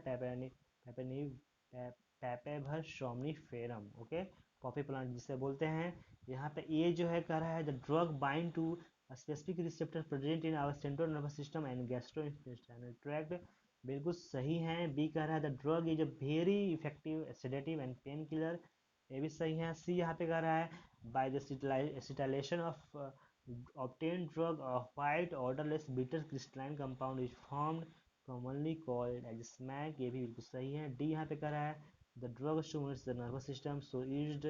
पेपेवर सोमनीफेरम। ओके, पॉपी प्लांट जिसे बोलते हैं। यहाँ पे ये जो है कह रहा है the drug bind to specific receptor present in our central nervous system and gastrointestinal tract. बिल्कुल सही है। बी कह रहा है the drug is a very effective sedative and painkiller, ये भी सही है। सी यहाँ पे कह रहा है by the acetylation of obtained drug a white odorless bitter crystalline compound is formed commonly called as smack, ये भी बिल्कुल सही है। डी यहाँ पे कह रहा है the drug stimulates the nervous system so used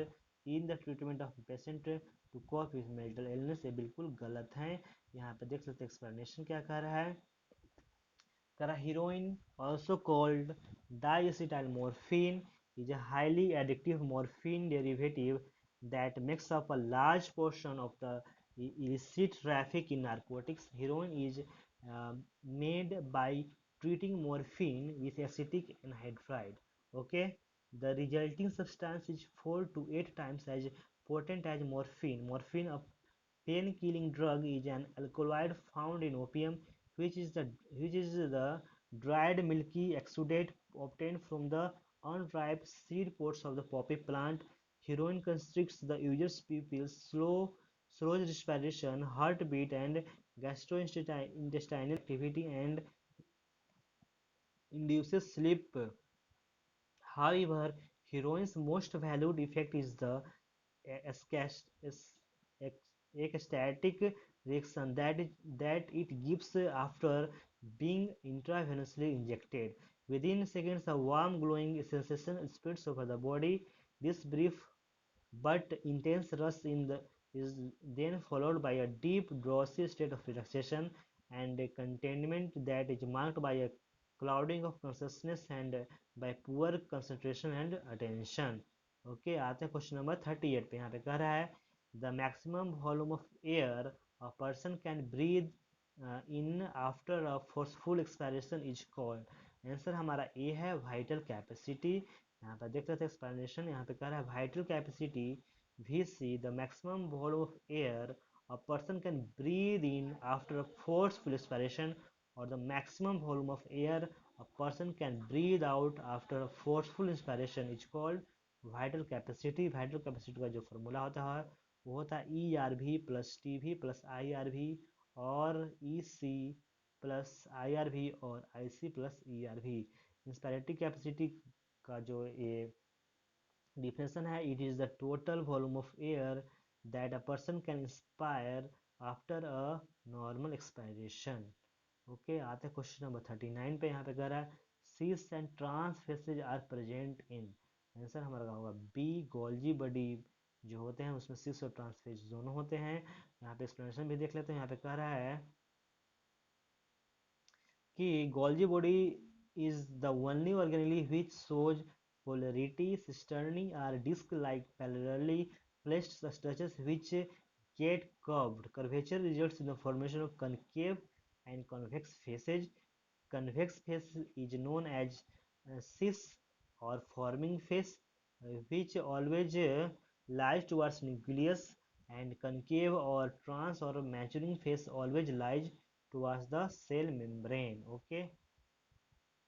in the treatment of patient to cope with mental illness, ये बिल्कुल गलत है। यहाँ पे देख सकते हैं एक्सप्लेनेशन क्या कह रहा है। कह रहा heroin also called diacetylmorphine is a highly addictive morphine derivative that makes up a large portion of the illicit traffic in narcotics. Heroin is made by treating morphine with acetic anhydride. Okay, the resulting substance is 4 to 8 times as potent as morphine. Morphine, a pain-killing drug, is an alkaloid found in opium, which is the dried milky exudate obtained from the unripe seed pods of the poppy plant. Heroin constricts the user's pupils, slows respiration, heartbeat, and gastrointestinal activity, and induces sleep. However, heroin's most valued effect is the escas- es- ecstatic reaction that it gives after being intravenously injected. Within seconds, a warm, glowing sensation spreads over the body. This brief but intense rush is then followed by a deep, drowsy state of relaxation and a contentment that is marked by a clouding of consciousness and by poor concentration and attention. Okay, आते हैं question number 38 पे। यहाँ पे कह रहा है the maximum volume of air a person can breathe in after a forceful expiration is called. Answer हमारा ए है वाइटल कैपेसिटी। यहाँ पर देख लेते हैं एक्सप्लेनेशन। यहाँ पे कह रहा है vital capacity VC, the maximum volume of air a person can breathe in after a forceful expiration, or the maximum volume of air a person can breathe out after a forceful inspiration is called vital capacity. vital capacity का जो formula होता है वो होता है ERV plus TV plus IRV और EC plus IRV और IC plus ERV। Inspiratory capacity का जो ये definition है it is the total volume of air that a person can inspire after a normal expiration. Okay, आते हैं question number 39 पे। यहाँ पे कह रहा है cis and trans faces are present in. Answer हमारा होगा बी गोल्जी बॉडी जो होते हैं उसमें सिस और ट्रांस फेज दोनों होते हैं। यहाँ पे एक्सप्लेनेशन भी देख लेते हैं। यहाँ पे कह रहा है कि Golgi body is the only organelle which shows polarity. Cisternae are disc-like parallelly placed structures which get curved. Curvature results in the formation of concave and convex faces. convex phase is known as cis or forming phase, which always lies towards nucleus, and concave or trans or maturing phase always lies towards the cell membrane. Okay,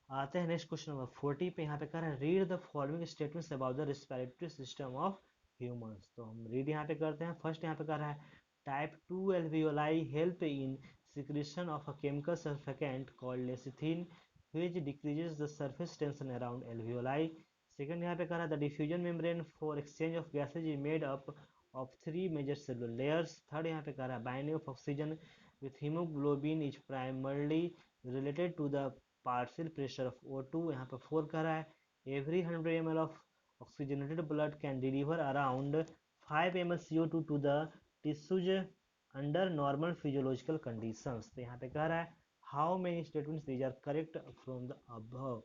आते हैं next question number 40 पे। यहाँ पे कह रहा है read the following statements about the respiratory system of humans. तो हम रीड यहाँ पे करते हैं। फर्स्ट यहाँ पे कह रहा है type 2 alveoli help in secretion of a chemical surfactant called lecithin which decreases the surface tension around alveoli. Second यहाँ पे कह रहा है the diffusion membrane for exchange of gases is made up of three major cellular layers. Third यहाँ पे कह रहा है binding of oxygen with hemoglobin is primarily related to the partial pressure of O2. यहाँ पे 4 कह रहा है every 100 ml of oxygenated blood can deliver around 5 ml CO2 to the tissues under normal physiological conditions. तो यहाँ पे कह रहा है how many statements these are correct from the above.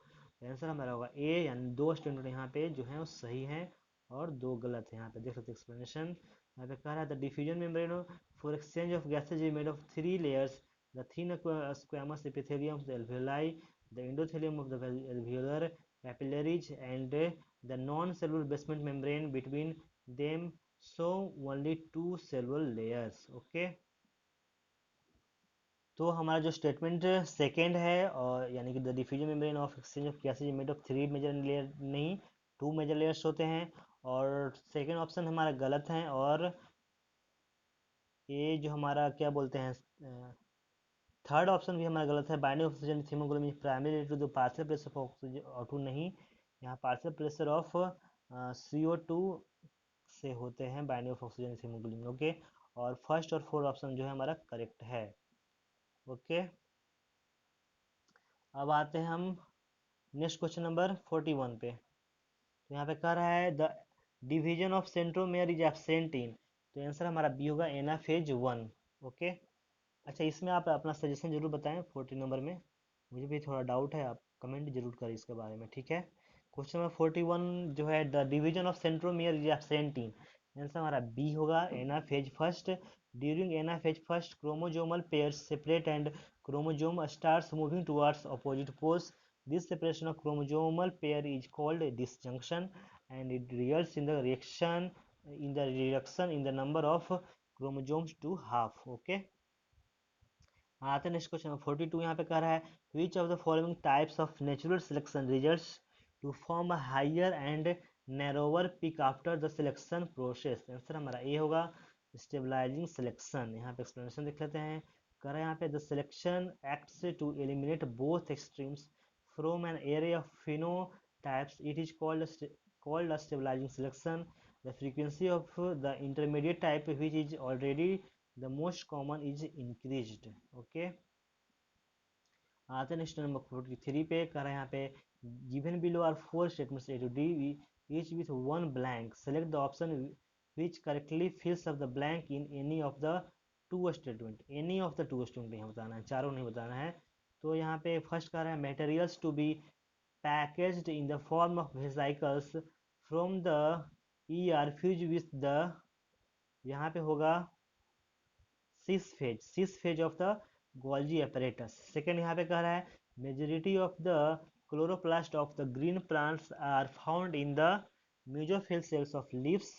Answer हमारा होगा ए, यानी 2 स्टेटमेंट यहाँ पे जो है वो सही है और 2 गलत है। यहाँ पे देख सकते एक्सप्लेनेशन। यहाँ पे कह रहा है the diffusion membrane for exchange of gases is made of 3 layers, the thin squamous epithelium of the alveoli, the endothelium of the alveolar capillaries, and the non-cellular basement membrane between them, so only 2 cellular layers. Okay, तो हमारा जो statement second है और यानी कि the diffusion membrane of exchange of gases made of 3 major layer, नहीं 2 major layers होते हैं, और सेकेंड ऑप्शन हमारा गलत है। और ये जो हमारा क्या बोलते हैं थर्ड ऑप्शन भी हमारा गलत है। Binding oxygen haemoglobin primary to the partial pressure of oxygen O2 नहीं, यहाँ पार्शियल प्रेशर ऑफ CO2 से होते हैं बाइंडिंग ऑफ ऑक्सीजन थीमोग्लोबिन। ओके, और फर्स्ट और फोर्थ ऑप्शन जो है हमारा करेक्ट है। ओके, अब आते हैं हम नेक्स्ट क्वेश्चन नंबर 41 पे। तो यहाँ पे कह रहा है the division of centromere is absent in. तो आंसर हमारा बी होगा एनाफेज 1। ओके, अच्छा इसमें आप अपना सजेशन जरूर बताएं 40 नंबर में, मुझे भी थोड़ा डाउट है, आप कमेंट जरूर करें इसके बारे में। ठीक है, क्वेश्चन नंबर 41 जो है the division of centromere is absent in. Answer हमारा बी होगा anaphase first. During anaphase first chromosomal pairs separate and chromosome starts moving towards opposite poles. This separation of chromosomal pair is called disjunction, and it results in the reduction in the number of chromosomes to half. Okay, आते हैं next question 42। यहाँ पे कह रहा है which of the following types of natural selection results to form a higher and narrower peak after the selection process. Answer हमारा A होगा stabilising selection. यहाँ पे एक्सप्लेनेशन देख लेते हैं। कह रहा है यहाँ पे the selection acts to eliminate both extremes from an array of phenotypes. It is called a stabilizing selection. The frequency of the intermediate type, which is already the most common, is increased. Okay, आते हैं next number 43 पे। कह रहे हैं यहाँ पे given below are 4 statements A to D each with one blank. Select the option which correctly fills up the blank in any of the two statement. Any of the two statement यहाँ बताना है, चारों नहीं बताना है। तो यहाँ पे फर्स्ट कह रहा है materials to be packaged in the form of vesicles from the ER fused with the, यहाँ पे होगा cis phase of the Golgi apparatus. Second यहाँ पे कह रहा है majority of the chloroplast of the green plants are found in the mesophyll cells of leaves.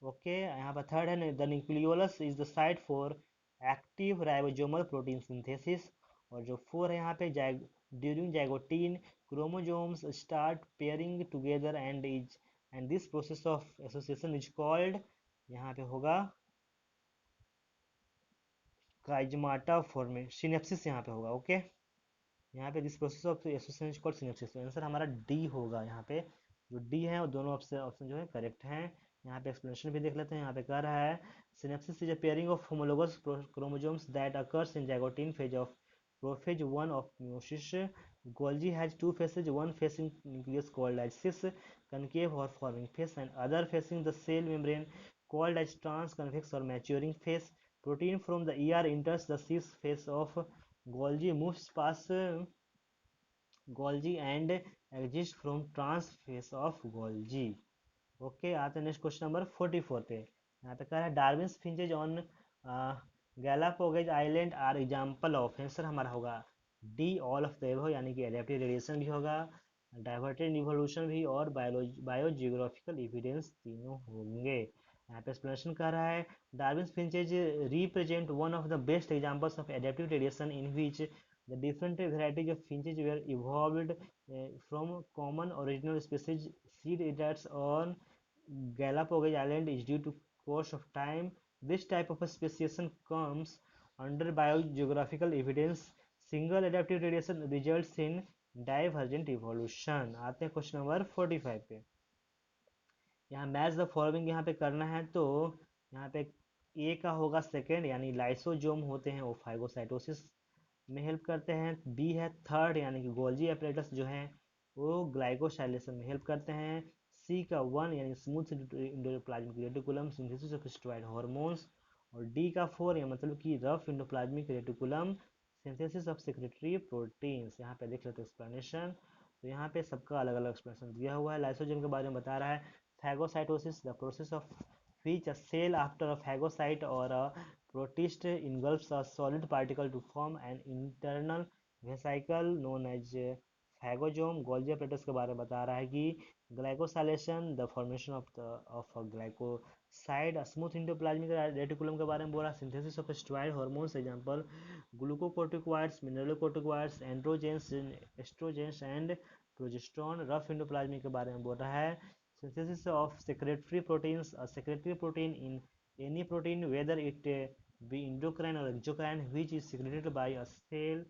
Okay, यहाँ पर थर्ड है the nucleolus is the site for active ribosomal protein synthesis. और जो फोर है यहाँ पे during zygotene chromosomes start pairing together and this process of association is called, यहाँ पे होगा काइजमाटा फॉर्मेशन सिनेप्सिस यहाँ पे होगा। ओके, यहाँ पे this process of association is called synapses. तो आंसर हमारा डी होगा। यहाँ पे जो डी है वो दोनों ऑप्शन जो है करेक्ट हैं। यहाँ पे एक्सप्लेनेशन भी देख लेते हैं। यहाँ पे कह रहा है synapses is a pairing of homologous chromosomes that occurs in zygotene phase of prophase 1 of meiosis. Golgi has two phases, one facing nucleus called as cis concave or forming phase, and other facing the cell membrane called as transconvex or maturing phase. Protein from the ER enters the cis phase of Golgi, moves past Golgi and exits from trans phase of Golgi. Okay, आते हैं next question number 44 पे। यहाँ पे कह रहा है Darwin's finches on Galapagos island are example of. Answer हमारा होगा D all of the above यानी कि एडेप्टिव रेडिएशन भी होगा, डाइवर्टेड इवोल्यूशन भी और बायोजियोग्राफिकल एविडेंस तीनों होंगे। यहाँ पे एक्सप्लेनेशन कर रहा है Darwin's finches represent one of the best examples of adaptive radiation in which the different varieties of finches were evolved from common original species seed eaters on Galapagos Island is due to course of time. This type of speciation comes under biogeographical evidence. Single adaptive radiation results in divergent evolution. आते हैं question number 45 पे। यहाँ match the following यहाँ पे करना है, तो यहाँ पे ए का होगा सेकेंड यानी लाइसोजोम होते हैं वो फाइगोसाइटोसिस में हेल्प करते हैं। बी है थर्ड यानी कि गोल्जी एपरेटस जो है वो ग्लाइकोसाइलेशन में हेल्प करते हैं। सी का वन यानी smooth endoplasmic reticulum synthesis of steroid hormones. और डी का फोर या मतलब कि rough endoplasmic reticulum synthesis of secretary proteins. यहाँ पे देख लेते हैं एक्सप्लेनेशन। तो यहाँ पे सबका अलग अलग एक्सप्लेनेशन दिया हुआ है। लाइसोजोम के बारे में बता रहा है phagocytosis, the process of which a cell after a phagocyte or a protist engulfs a solid particle to form an internal vesicle known as phagosome। Golgi apparatus के बारे में बता रहा है कि glycosylation the formation of a glycoside. Smooth endoplasmic reticulum के बारे में बोला synthesis of steroid hormones example glucocorticoids mineralocorticoids androgens oestrogens and progesterone. Rough endoplasmic के बारे में बोल रहा है synthesis of secretory proteins. A secretory protein in any protein whether it be endocrine or exocrine which is secreted by a cell.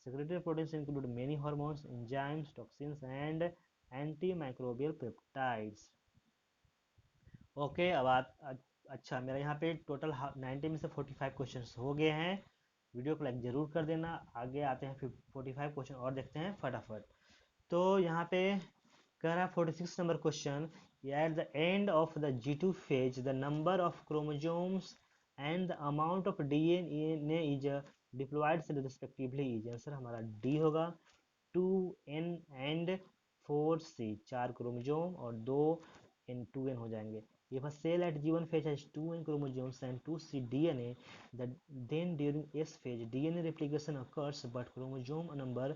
Secretory proteins include many hormones, enzymes, toxins and antimicrobial peptides. Okay अच्छा मेरा यहाँ पे total 90 में से 45 questions हो गए हैं। Video को लाइक जरूर कर देना। आगे आते हैं फिर 45 क्वेश्चन और देखते हैं फटाफट। तो यहाँ पे कह रहा है 46 number question, at the end of the G2 phase the number of chromosomes and the amount of DNA is diploid respectively is. Answer हमारा डी होगा 2n एंड 4c। 4 क्रोमोसोम और 2n हो जाएंगे। If a cell at G1 phase has 2n chromosomes and 2c DNA, then during S phase DNA replication occurs but chromosome number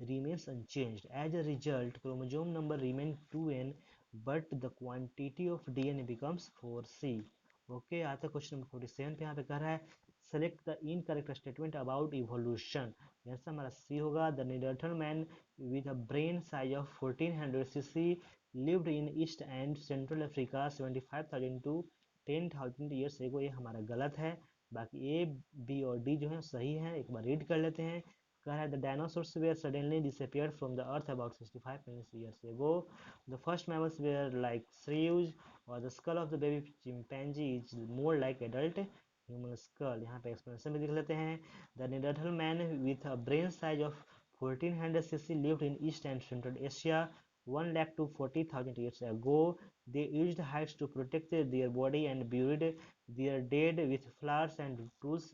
remains unchanged. As a result, chromosome number remains 2n but the quantity of DNA becomes 4c. Okay आता है question number 47 पे। यहाँ पे कह रहा है select the incorrect statement about evolution. Answer हमारा C होगा the Neanderthal man with a brain size of 1400 cc lived in East and Central Africa 75,000 to 10,000 years ago। ये हमारा गलत है। बाकी ए बी और डी जो है सही है। एक बार रीड कर लेते हैं। कह रहा है the dinosaurs were suddenly disappeared from the earth about 65 million years ago. The first mammals were like shrews or the skull of the baby chimpanzee is more like adult human skull। यहाँ पे explanation भी देख लेते हैं। The Neanderthal man with a brain size of 1400 cc lived in East and Central Asia 1 lakh to 40,000 years ago. They used hides to protect their body and buried their dead with flowers and tools.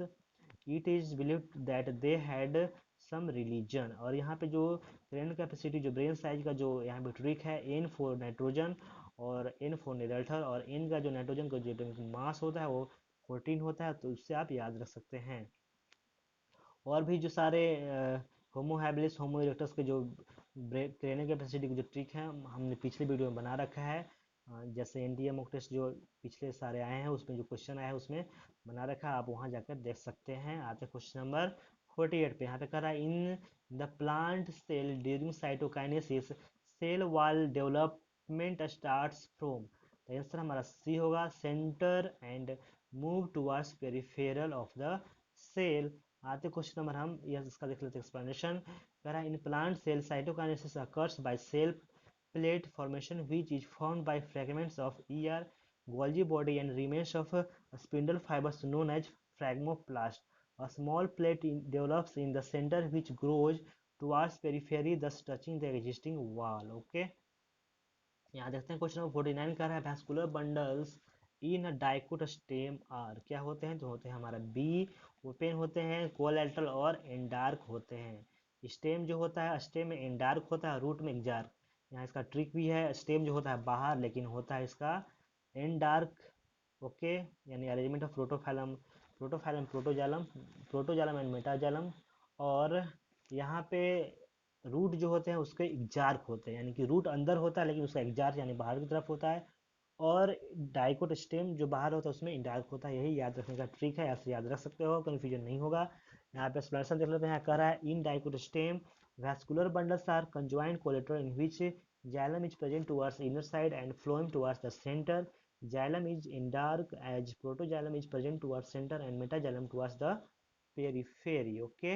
It is believed that they had some religion। और यहाँ पे जो brain capacity जो brain size का जो यहाँ पे trick है एन फॉर नाइट्रोजन और एन फॉर निडल्थर और एन का जो नाइट्रोजन का जो मास होता है वो 14 होता है, तो उससे आप याद रख सकते हैं। और भी जो सारे होमो हैबिलिस होमो इरेक्टस के जो ट्रेनिंग कैपेसिटी की जो ट्रिक है हमने पिछले वीडियो में बना रखा है। जैसे एनडीए मॉक टेस्ट जो पिछले सारे आए हैं उसमें जो क्वेश्चन आया है उसमें बना रखा है, आप वहाँ जाकर देख सकते हैं। आते क्वेश्चन नंबर 48 पे। यहाँ पे कह रहा है in the plant cell during cytokinesis cell wall development starts from. तो आंसर हमारा सी होगा centre and move towards peripheral of the cell. आते क्वेश्चन नंबर हम यह इसका देख लेते हैं एक्सप्लेनेशन। कह रहा है in plant cell cytokinesis occurs by cell plate formation which is formed by fragments of ER Golgi body and remains of spindle fibers known as phragmoplast. A small plate develops in the center which grows towards periphery thus touching the existing wall। okay? यहाँ देखते हैं question number 49 का है vascular bundles in dicot stem are क्या होते हैं, तो होते हैं हमारा बी ओपन होते हैं कोलैटरल और एंडार्क होते हैं। स्टेम जो होता है स्टेम में एंडार्क होता है रूट में एग्जार्क। यहाँ इसका ट्रिक भी है स्टेम जो होता है बाहर लेकिन होता है इसका एंडार्क। ओके यानी अरेंजमेंट ऑफ प्रोटोफाइलम प्रोटोफाइलम प्रोटोजालम प्रोटोजालम एंड मेटाजालम और यहाँ पे रूट जो होते हैं उसके एग्जार्क होते हैं, यानी कि रूट अंदर होता है लेकिन उसका एग्जार्क यानी बाहर की तरफ होता है। और डाइकोट स्टेम जो बाहर होता है उसमें इंडार्क होता है। यही याद रखने का ट्रिक है, ऐसे याद रख सकते हो, कन्फ्यूजन नहीं होगा। यहाँ पे एक्सप्लेनेशन देख लेते हैं। यहाँ कह रहा है इन dicot stem vascular bundles are conjoined collateral in which xylem is present towards the inner side and phloem towards the center. Xylem is indark as protoxylem is present towards center and metaxylem towards the periphery. Okay,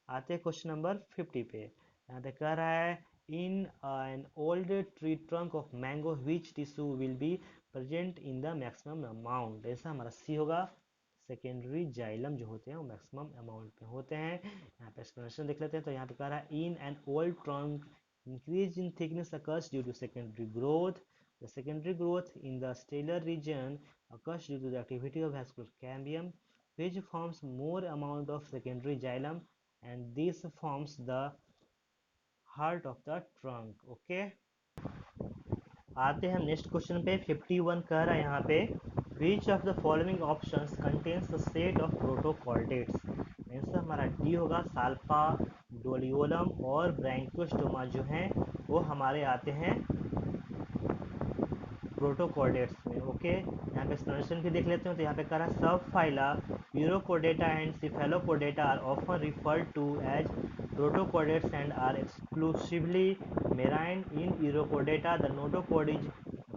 आते हैं question number 50 पे। यहाँ पे कह रहा है in an old tree trunk of mango which tissue will be present in the maximum amount. ऐसा हमारा सी होगा। सेकेंडरी जाइलम जो होते हैं वो मैक्सिमम अमाउंट में होते हैं। यहाँ पे एक्सप्लेनेशन देख लेते हैं। तो यहाँ पे कह रहा है in an old trunk increase in thickness occurs due to secondary growth. The secondary growth in the stellar region occurs due to the activity of vascular cambium, which forms more amount of secondary xylem, and this forms the heart of the trunk. Okay, आते हैं हम next question पे। 51 कह रहा है यहाँ पे which of the following options contains the set of protochordates. Answer हमारा डी होगा। साल्पा, डोलियोलम और ब्रैंकोस्टोमा जो हैं वो हमारे आते हैं प्रोटोकॉर्डेट्स में। ओके, यहाँ पे एक्सप्लेनेशन भी देख लेते हैं। तो यहाँ पे कह रहा है subphyla Urochordata and Cephalochordata are often referred to as protochordates and are exclusively marine in Urochordata the notochord is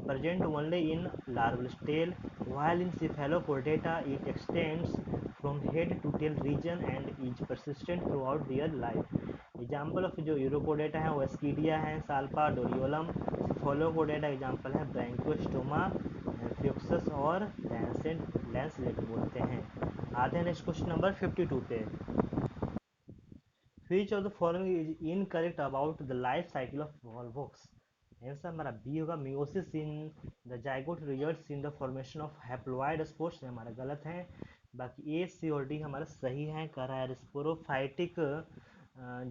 present only in larval tail, while in cephalochordata it extends from head to tail region and is persistent throughout their life. Example of जो Urochordata है वो एस्कीडिया है, salpa, डोरियोलम। Cephalochordata example है ब्रैंकोस्टोमा, फ्यूक्सस और lancelet बोलते हैं। आते हैं नेक्स्ट क्वेश्चन नंबर 52 पे। Which of the following is incorrect about the life cycle of volvox? Answer हमारा बी होगा। Meiosis in the zygote results in the formation of haploid spores हमारा गलत है। बाकी ए सी और डी हमारा सही है। कह रहा है sporophytic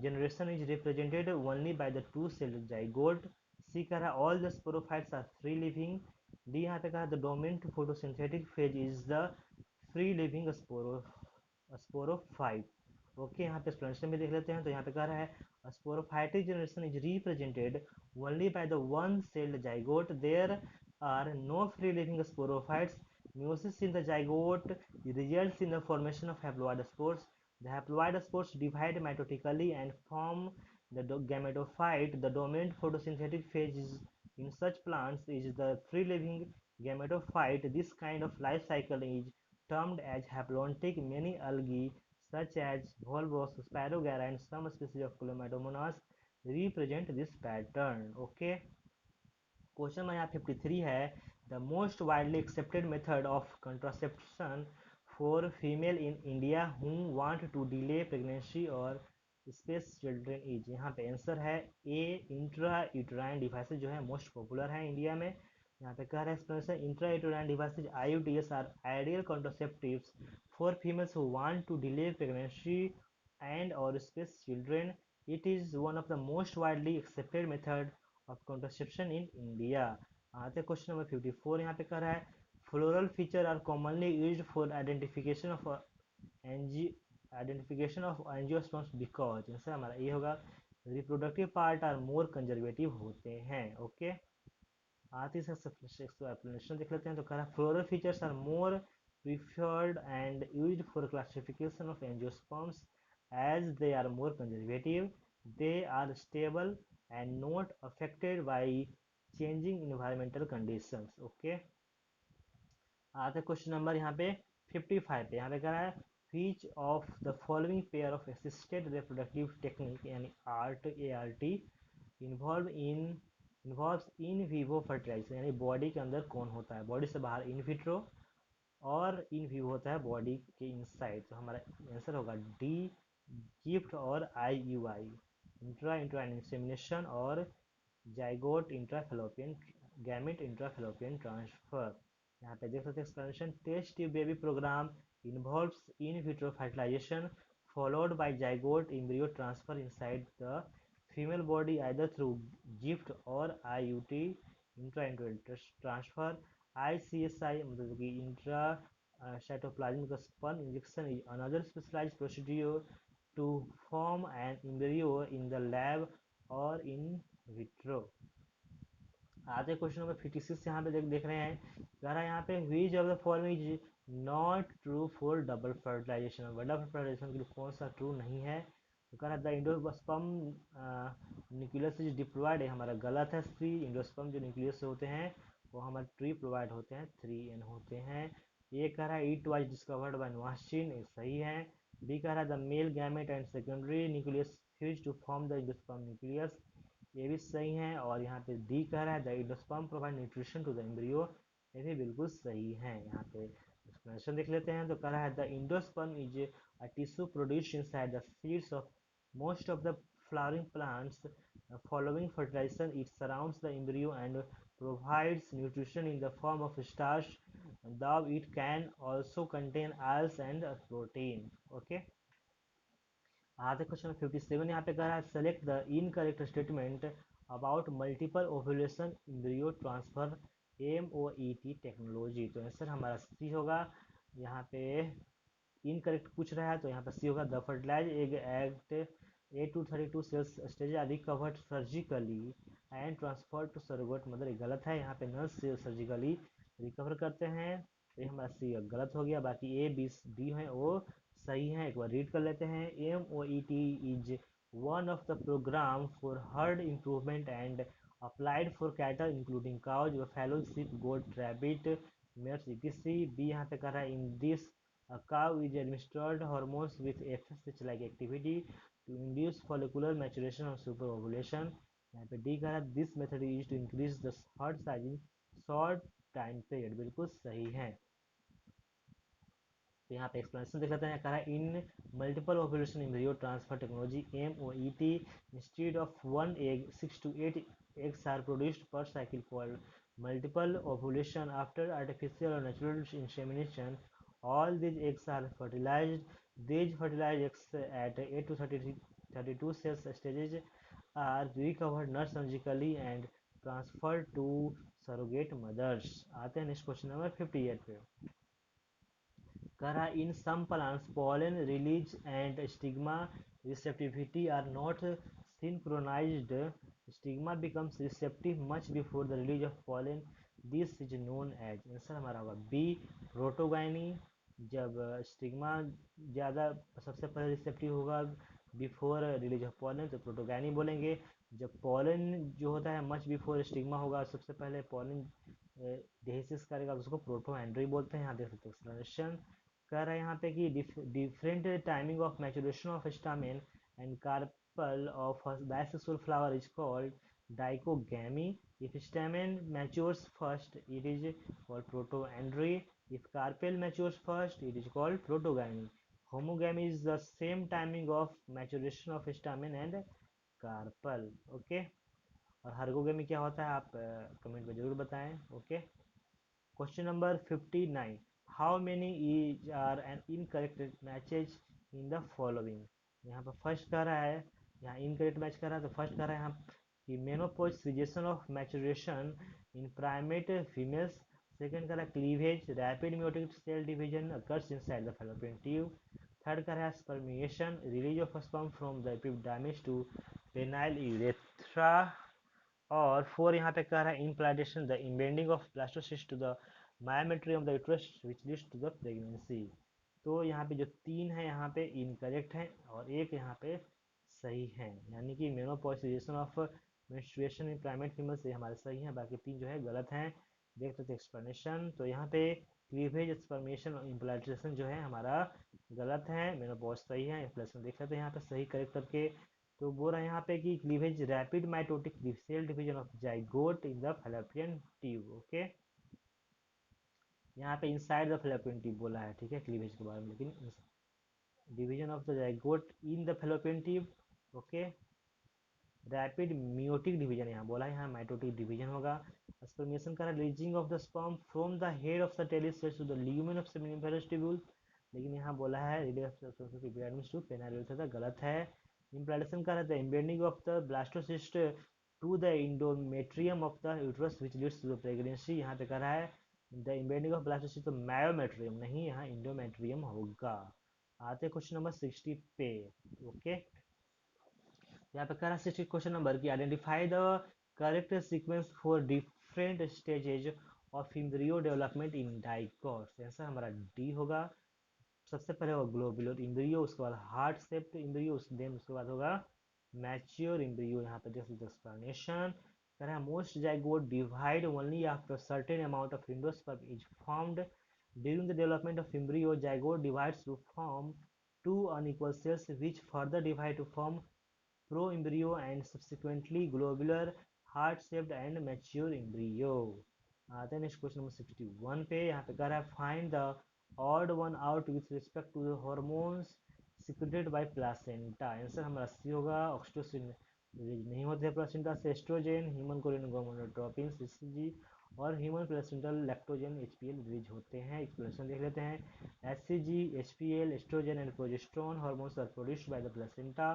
generation is represented only by the two cell zygote. C कह रहा है all the sporophytes are free living. D यहाँ पे कहा the dominant photosynthetic phase is the free living sporophyte. Okay, यहाँ पे एक्सप्लेनेशन भी देख लेते हैं। तो यहाँ पे कह रहा है sporophytic generation is represented only by the one celled zygote, there are no free living sporophytes. meiosis in the zygote results in the formation of haploid spores. The haploid spores divide mitotically and form the gametophyte. The dominant photosynthetic phase is, in such plants is the free living gametophyte. This kind of life cycle is termed as haplontic. Many algae such as Volvox, Spirogyra and some species of Chlamydomonas represent this pattern. Okay, question number यहाँ 53 है the most widely accepted method of contraception for female in India who want to delay pregnancy और space children is. यहाँ पे answer है ए intra uterine devices जो है most popular है India में। यहाँ पे कह रहा है explanation intra uterine devices IUDs are ideal contraceptives for females who want to delay pregnancy and or space children. It is one of the most widely accepted method of contraception in India. आते question number 54। यहाँ पे कह रहा है floral feature are commonly used for angio identification of angiosperms because. Answer हमारा ये होगा reproductive part are more conservative होते हैं। ओके, आते से एक्सप्लेनेशन देख लेते हैं। तो कह रहा है floral features are more preferred and used for classification of angiosperms as they are more conservative. They are stable and not affected by changing environmental conditions. Okay, आते क्वेश्चन नंबर यहाँ पे 55 पे। यहाँ पे कह रहा है which of the following pair of assisted reproductive technique यानी ART involves in vivo fertilization, यानी बॉडी के अंदर कौन होता है, बॉडी से बाहर इन विट्रो और इन व्यू होता है बॉडी के इनसाइड। तो हमारा आंसर होगा डी गिफ्ट और IUI इंट्रा इंट्रा इंसेमिनेशन और zygote intrafallopian gamete intrafallopian transfer. यहाँ पे देख सकते हैं explanation test tube baby programme involves in vitro fertilisation followed by zygote embryo transfer inside the female body either through gift or IUT intra transfer। ICSI मतलब कि intra cytoplasmic sperm injection is another specialised procedure to form an embryo in the lab or in vitro। आते question number 56 यहाँ पे देख रहे हैं, कह रहा है यहाँ पे which of the following is not true for double fertilisation. Double fertilisation के लिए कौन सा ट्रू नहीं है? तो कह रहा है the endosperm nucleus is diploid, हमारा गलत है। सी इंडोस्पर्म जो न्यूक्लियस से होते हैं वो हमारे ट्री प्रोवाइड होते हैं, 3n होते हैं। ये कह रहा है it was discovered by Nawaschin, ये सही है। बी कह रहा है the male gamete and secondary nucleus fuse to form the endosperm nucleus, ये भी सही है। और यहाँ पे डी कह रहा है the endosperm provide nutrition to the embryo, ये भी बिल्कुल सही है। यहाँ पे एक्सप्लेनेशन देख लेते हैं। तो कह रहा है the endosperm is a tissue produced inside the seeds of most of the flowering plants following fertilization. It surrounds the embryo and provides nutrition in the form of starch, though it can also contain oils and protein। Okay, आधे question 57 यहाँ पे कह रहा है select the incorrect statement about multiple ovulation embryo transfer MOET technology. तो answer हमारा C होगा। यहाँ पे इनकरेक्ट पूछ रहा है तो यहाँ पर सी होगा। The fertilised egg at A232 cells stage are recovered surgically and transfer to surrogate mother, गलत है। यहाँ पे नर्स से सर्जिकली रिकवर करते हैं, तो ये हमारा सी गलत हो गया। बाकी ए बी डी है वो सही है। एक बार रीड कर लेते हैं। MOET is one of the programme for herd improvement and applied for cattle including cows, buffalo, sheep, goat, rabbit, mares etc। B यहाँ पे कर रहा है in this a cow is administered hormones with FSH-like activity to induce follicular maturation or superovulation। यहाँ पे D कह रहा है this method is to increase the herd size in short time period, बिल्कुल सही है। तो यहाँ पे एक्सप्लेनेशन देख लेते हैं। कह रहा है इन multiple ovulation embryo transfer technology MOET instead of one egg 6 to 8 eggs are produced per cycle called multiple ovulation after artificial or natural insemination। All these eggs are fertilized। These fertilized eggs at 8 to 32 cells stages are recovered non-surgically and transferred to surrogate mothers। आते हैं next question number 58 पे। कह रहा in some plants pollen release and stigma receptivity are not synchronized। Stigma becomes receptive much before the release of pollen। This is known as, answer हमारा होगा B protogyny. जब stigma ज़्यादा सबसे पहले receptive होगा बिफोर रिलीज ऑफ पॉलन तो protogyny बोलेंगे। जब पॉलन जो होता है मच बिफोर स्टिग्मा होगा, सबसे पहले पॉलन डेहिसिस करेगा तो उसको प्रोटो एंड्री बोलते हैं। यहाँ देख सकते हैं एक्सप्लेनेशन। कह रहा है यहाँ पे कि different timing of maturation of stamen and carpel of bisexual flower is called dichogamy। If stamen matures first, it is called protoandry। If carpel matures first, it is called protogamy। Homogamy is the same timing of maturation of stamen and carpel। Okay, और हर्गोगेमी क्या होता है आप comment में जरूर बताएं। Okay, question number 59 how many is are an incorrect matches in the following. यहाँ पर फर्स्ट कह रहा है, यहाँ इनकरेक्ट मैच कर रहा है तो फर्स्ट कह रहा है यहाँ कि menopause cessation of maturation in primate females. Second कह रहा है cleavage rapid meiotic cell division occurs inside the fallopian tube. Third कह रहा है spermiation release of sperm from the epidermis to penile urethra. और फोर यहाँ पे कह रहा है implantation the embedding of blastocyst to the myometrium of the uterus which leads to the pregnancy. तो यहाँ पे जो तीन है यहाँ पे इनकरेक्ट है और एक यहाँ पे सही है, यानी कि मेनोपॉजिशन of menstruation in primate female से हमारे सही हैं, बाकी तीन जो है गलत हैं। देख सकते एक्सप्लेनेशन। तो यहाँ पे क्लीवेज स्पर्मेशन और इम्प्लांटेशन जो है हमारा गलत है, मेनोपॉज सही है। एक्सप्लेनेशन देख लेते हैं यहाँ पे सही करेक्ट करके। तो बोल रहा है यहाँ पे कि cleavage rapid mitotic cell division of zygote in the fallopian tube. Okay, यहाँ पे इनसाइड द फैलोपियन ट्यूब बोला है, ठीक है, क्लीवेज के बारे में, लेकिन division of the zygote in the fallopian tube. Okay, rapid meiotic division यहाँ बोला है, यहाँ माइटोटिक डिवीजन होगा। स्पर्मेशन का releasing of the sperm from the head of the tails to the lumen of seminiferous tubule, लेकिन यहाँ बोला है रिलीज टू पेनाइल, गलत है। इम्प्लांटेशन का रहता है embedding of the blastocyst to the endometrium of the uterus which leads to the pregnancy. यहाँ पे कह रहा है द इम्बेंडिंग ऑफ ब्लास्टोसिस्ट तो मायोमेट्रियम नहीं, यहाँ इंडोमेट्रियम होगा। आते क्वेश्चन नंबर 60 पे। ओके, यहाँ पे कह रहा है 60 क्वेश्चन नंबर की, identify the correct sequence for different stages of embryo development in dicots. Answer हमारा डी होगा। सबसे पहले होगा ग्लोबुलर एम्ब्रियो, उसके बाद हार्ट शेप्ड एम्ब्रियो, देन उसके बाद होगा मैच्योर एम्ब्रियो। यहाँ पे देख सकते हैं एक्सप्लेनेशन। कह रहा है most zygote divide only after certain amount of endosperm is formed during the development of embryo. Zygote divides to form two unequal cells which further divide to form pro-embryo and subsequently globular, heart-shaped and mature embryo. आते हैं next question number 61 पे। यहाँ पे कह रहा है find the odd one out with respect to the hormones secreted by placenta. Answer हमारा C होगा। ऑक्सीटोसिन रिलीज नहीं होते प्लासेंटा से, estrogen, human chorionic gonadotropin HCG और human placental lactogen HPL release होते हैं। एक्सप्लेनेशन देख लेते हैं। HCG, HPL, estrogen and progesterone hormones are produced by the placenta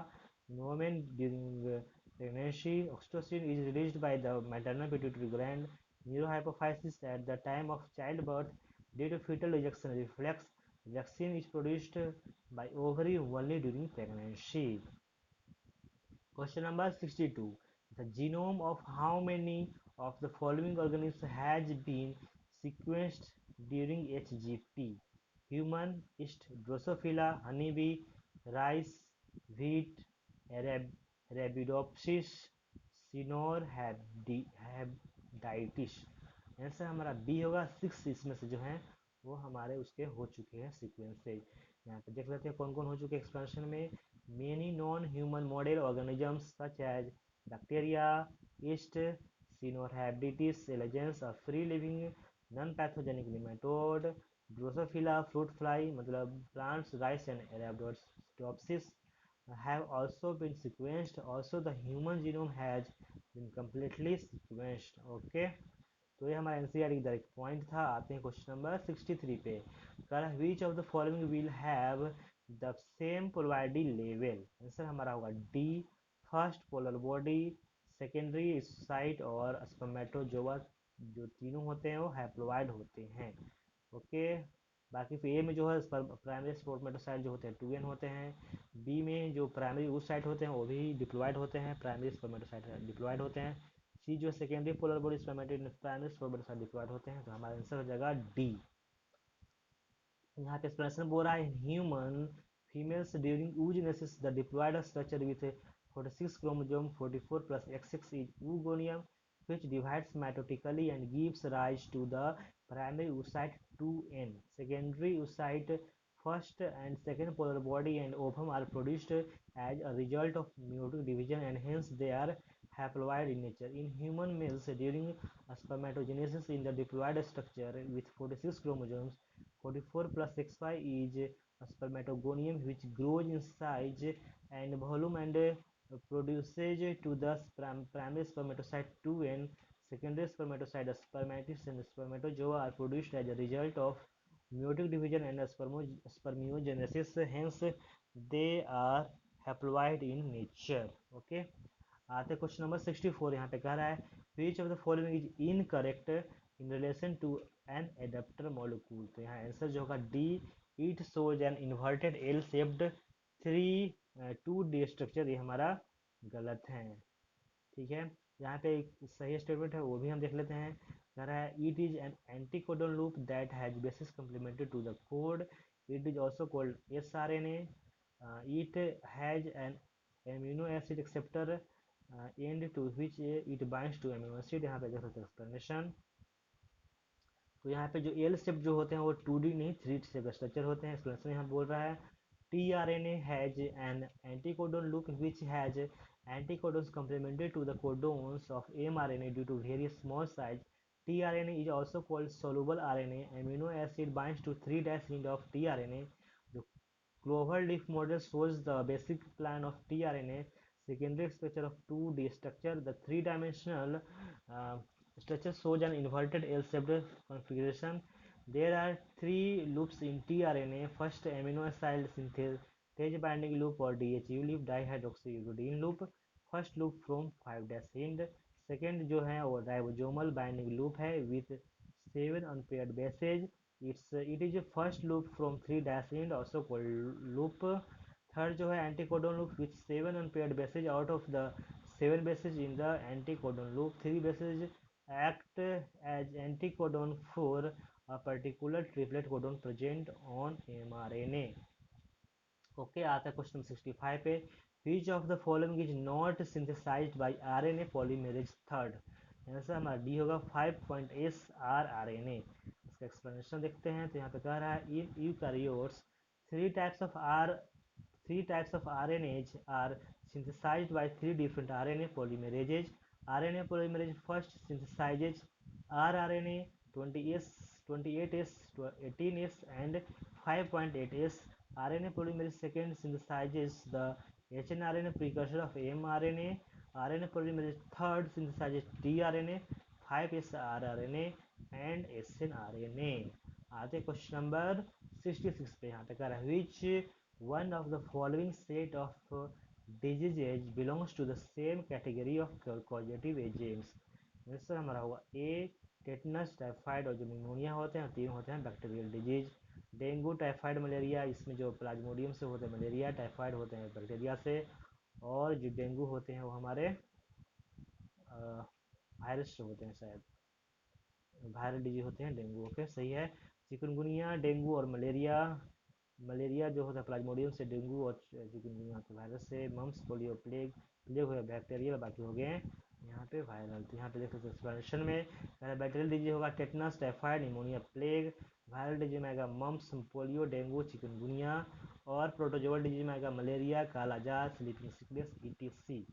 in women during pregnancy. Oxytocin is released by the maternal pituitary gland. Neurohypophysis at the time of childbirth due to fetal ejection reflex. Vaccine is produced by ovary only during pregnancy. Question number 62. The genome of how many of the following organisms has been sequenced during HGP? Human, yeast, Drosophila, honeybee, rice, wheat, Arabidopsis, Sinor, Habditis। Answer हमारा B होगा। 6 इसमें से जो हैं वो हमारे उसके हो चुके हैं सीक्वेंस से। यहाँ पे देख लेते हैं कौन कौन हो चुके हैं एक्सप्लेनेशन में। Many non-human model organisms such as bacteria, yeast, Caenorhabditis elegans, a free-living non-pathogenic nematode, Drosophila fruit fly मतलब plants, rice and Arabidopsis have also been sequenced. Also the human genome has been completely sequenced. Okay, तो ये हमारा NCERT का एक point था। आते हैं question number 63 पे। कर विच of the following will have the same polarity level. Answer हमारा होगा D, first polar body, secondary site और स्पर्मेटोजोआ, जो तीनों होते हैं वो हैप्लॉइड होते हैं। ओके, बाकी फिर ए में जो है प्राइमरी स्पर्मेटोसाइट जो होते हैं 2n होते हैं। बी में जो प्राइमरी उस साइट होते हैं वो भी डिप्लॉयड होते हैं, प्राइमरी स्पर्मेटोसाइट डिप्लॉयड होते हैं। सी जो secondary polar body spermatid primary spermatocyte diploid होते हैं। तो हमारा आंसर हो जाएगा डी। यहाँ पे एक्सप्लेनेशन बोल रहा है human females during oogenesis the diploid structure with 46 chromosome 44 plus X6 is oogonium which divides mitotically and gives rise to the primary oocyte 2n. Secondary oocyte first and second polar body and ovum are produced as a result of meiotic division and hence they are haploid in nature. In human males during spermatogenesis in the diploid structure with 46 chromosomes, 44 plus XY is a spermatogonium which grows in size and volume and produces to the primary spermatocyte 2n. Secondary spermatocyte, spermatids and spermatozoa are produced as a result of meiotic division and spermiogenesis. Hence, they are haploid in nature. Okay. आते question number 64। यहाँ पे कह रहा है which of the following is incorrect in relation to an adaptor molecule. तो यहाँ answer जो होगा D, it shows an inverted L shaped 3 2D structure. ये हमारा गलत है। ठीक है, यहाँ पे एक सही स्टेटमेंट है वो भी हम देख लेते हैं। कह रहा है it is an anticodon loop that has bases complemented to the code. It is also called SRNA। it has an amino acid acceptor end to which it binds to amino acid। यहाँ पे देख सकते हैं explanation. तो यहाँ पे जो L shape जो होते हैं वो 2D नहीं 3D शेप स्ट्रक्चर होते हैं। एक्सप्लेनेशन यहाँ बोल रहा है tRNA has an anticodon loop which has anticodons complemented to the codons of mRNA due to very small size. tRNA is also called soluble RNA. Amino acid binds to 3' end of tRNA. The Cloverleaf model shows the basic plan of tRNA. Secondary structure of 2D structure. The three-dimensional uh, structure shows an inverted L-shaped configuration. There are 3 loops in tRNA. First, amino acid synthase binding loop or DHU loop, dihydroxyuridine loop. First loop from 5' end. Second जो है वो ribosomal binding loop है with 7 unpaired bases. It is a first loop from three dash and also called loop. Third जो है एंटीकोडन loop with seven unpaired bases out of the seven bases in the एंटीकोडन loop three bases act as anticodon for a particular triplet codon present on mRNA। Okay, आता है question 65 पे। Which of the following is not synthesized by RNA polymerase third. Answer हमारा D होगा 5 are RNA. इसका explanation देखते हैं। तो यहाँ पे कह रहा है in eukaryotes three types of are three types of RNAs are synthesized by three different RNA polymerases. RNA polymerase first synthesizes rRNA 20S, 28S, 18S, and 5.8S. RNA polymerase second synthesizes the hnRNA precursor of mRNA. RNA polymerase third synthesizes tRNA, 5S rRNA, and snRNA। आते question number 66 पे। यहाँ पे कह रहा है विच one of the following set of diseases belongs to the same category of causative agents। Answer हमारा होगा ए tetanus, typhoid और जो निमोनिया होते हैं, तीन होते हैं bacterial disease. Dengue, typhoid, malaria, इसमें जो प्लाज्मोडियम से होते हैं मलेरिया, टाइफाइड होते हैं बैक्टीरिया से, और जो डेंगू होते हैं वो हमारे वायरस से होते हैं, शायद वायरल डिजीज होते हैं डेंगू। ओके, सही है। चिकनगुनिया, डेंगू और मलेरिया, मलेरिया जो होता है प्लाज्मोडियम से, डेंगू और चिकनगुनिया के वायरस से, मम्स, पोलियो, प्लेग, प्लेग हो गया बैक्टीरियल, बाकी हो गए यहाँ पे वायरल। तो यहाँ पे देख सकते हैं एक्सप्लेनेशन में बैक्टीरियल डिजीज होगा tetanus, typhoid, pneumonia, plague. Viral disease में आएगा मम्स, पोलियो, डेंगू, चिकनगुनिया, और प्रोटोजोअल डिजीज में आएगा मलेरिया, कालाजार, स्लीपिंग सिकनेस, ईटीसी।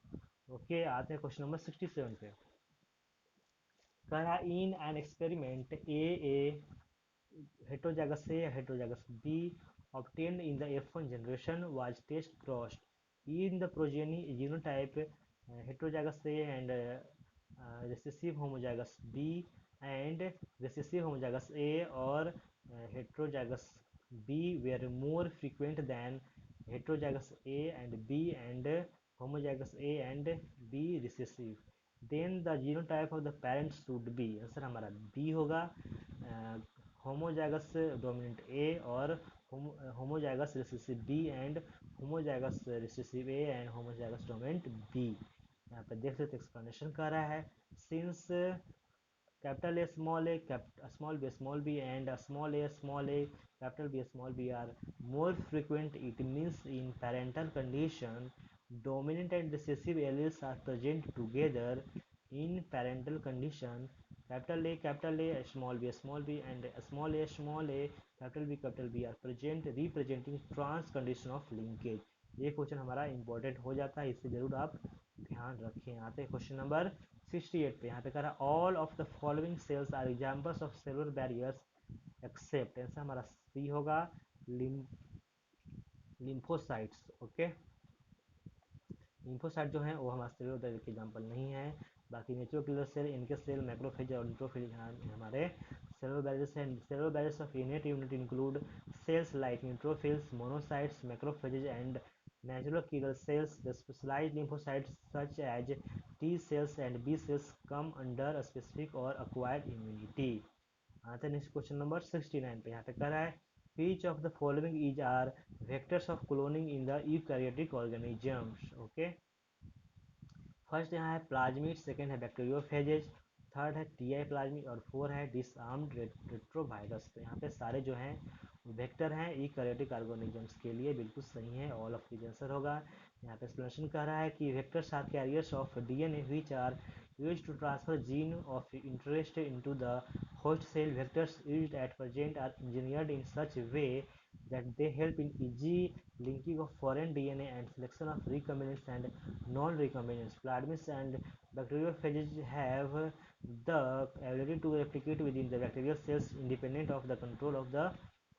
ओके, आते हैं क्वेश्चन नंबर 67 पे। कह रहा in an experiment A heterozygous A, heterozygous B obtained in the F1 generation was test crossed in the progeny genotype heterozygous A and recessive homozygous B and recessive homozygous A or heterozygous B were more frequent than heterozygous A and B and homozygous A and B recessive, then the genotype of the parents should be। Answer हमारा B होगा, homozygous dominant A और homozygous recessive B and homozygous recessive A and homozygous dominant B. यहाँ पे देख सकते explanation कर रहा है since capital A small b small b and small a capital B small b are more frequent, it means in parental condition dominant and recessive alleles are present together in parental condition capital A small b and small a capital B are present representing trans condition of linkage। ये question हमारा important हो जाता है, इससे जरूर आप ध्यान रखें। आते हैं क्वेश्चन नंबर 68 पे। यहाँ पे कह रहा all of the following cells are examples of cellular barriers except. Answer हमारा सी होगा, लिम्फोसाइट्स। ओके, लिम्फोसाइट जो है वो हमारे सेलुलर बैरियर के एग्जांपल नहीं है, बाकी नेचुरल किलर सेल, इनके सेल, मैक्रोफेज और न्यूट्रोफिल हमारे सेलुलर बैरियर्स हैं। Cellular barriers of innate unit include cells like neutrophils, monocytes, macrophages and natural killer cells। The specialized lymphocytes such as T cells and B cells come under a specific or acquired immunity। आते हैं next question number 69 पे। यहाँ पे कह रहा है which of the following is are vectors of cloning in the eukaryotic organisms। Okay, first यहाँ है प्लाज्मिड, सेकंड है बैक्टीरियोफेजेज, थर्ड है टीआई प्लाज्मिड और फोर है डिसआर्म्ड रेट्रोवायरस। तो यहाँ पे सारे जो हैं वेक्टर हैं यूकैरियोटिक ऑर्गेनिजम्स के लिए, बिल्कुल सही है, ऑल ऑफ द आंसर होगा। यहाँ पे एक्सप्लेनेशन कर रहा है कि vectors are carriers of DNA which are used to transfer gene of interest into the host cell. Vectors used at present are engineered in such way that they help in easy linking of foreign DNA and selection of recombinants and non-recombinants। Plasmids and bacteriophages have the ability to replicate within the bacterial cells independent of the control of the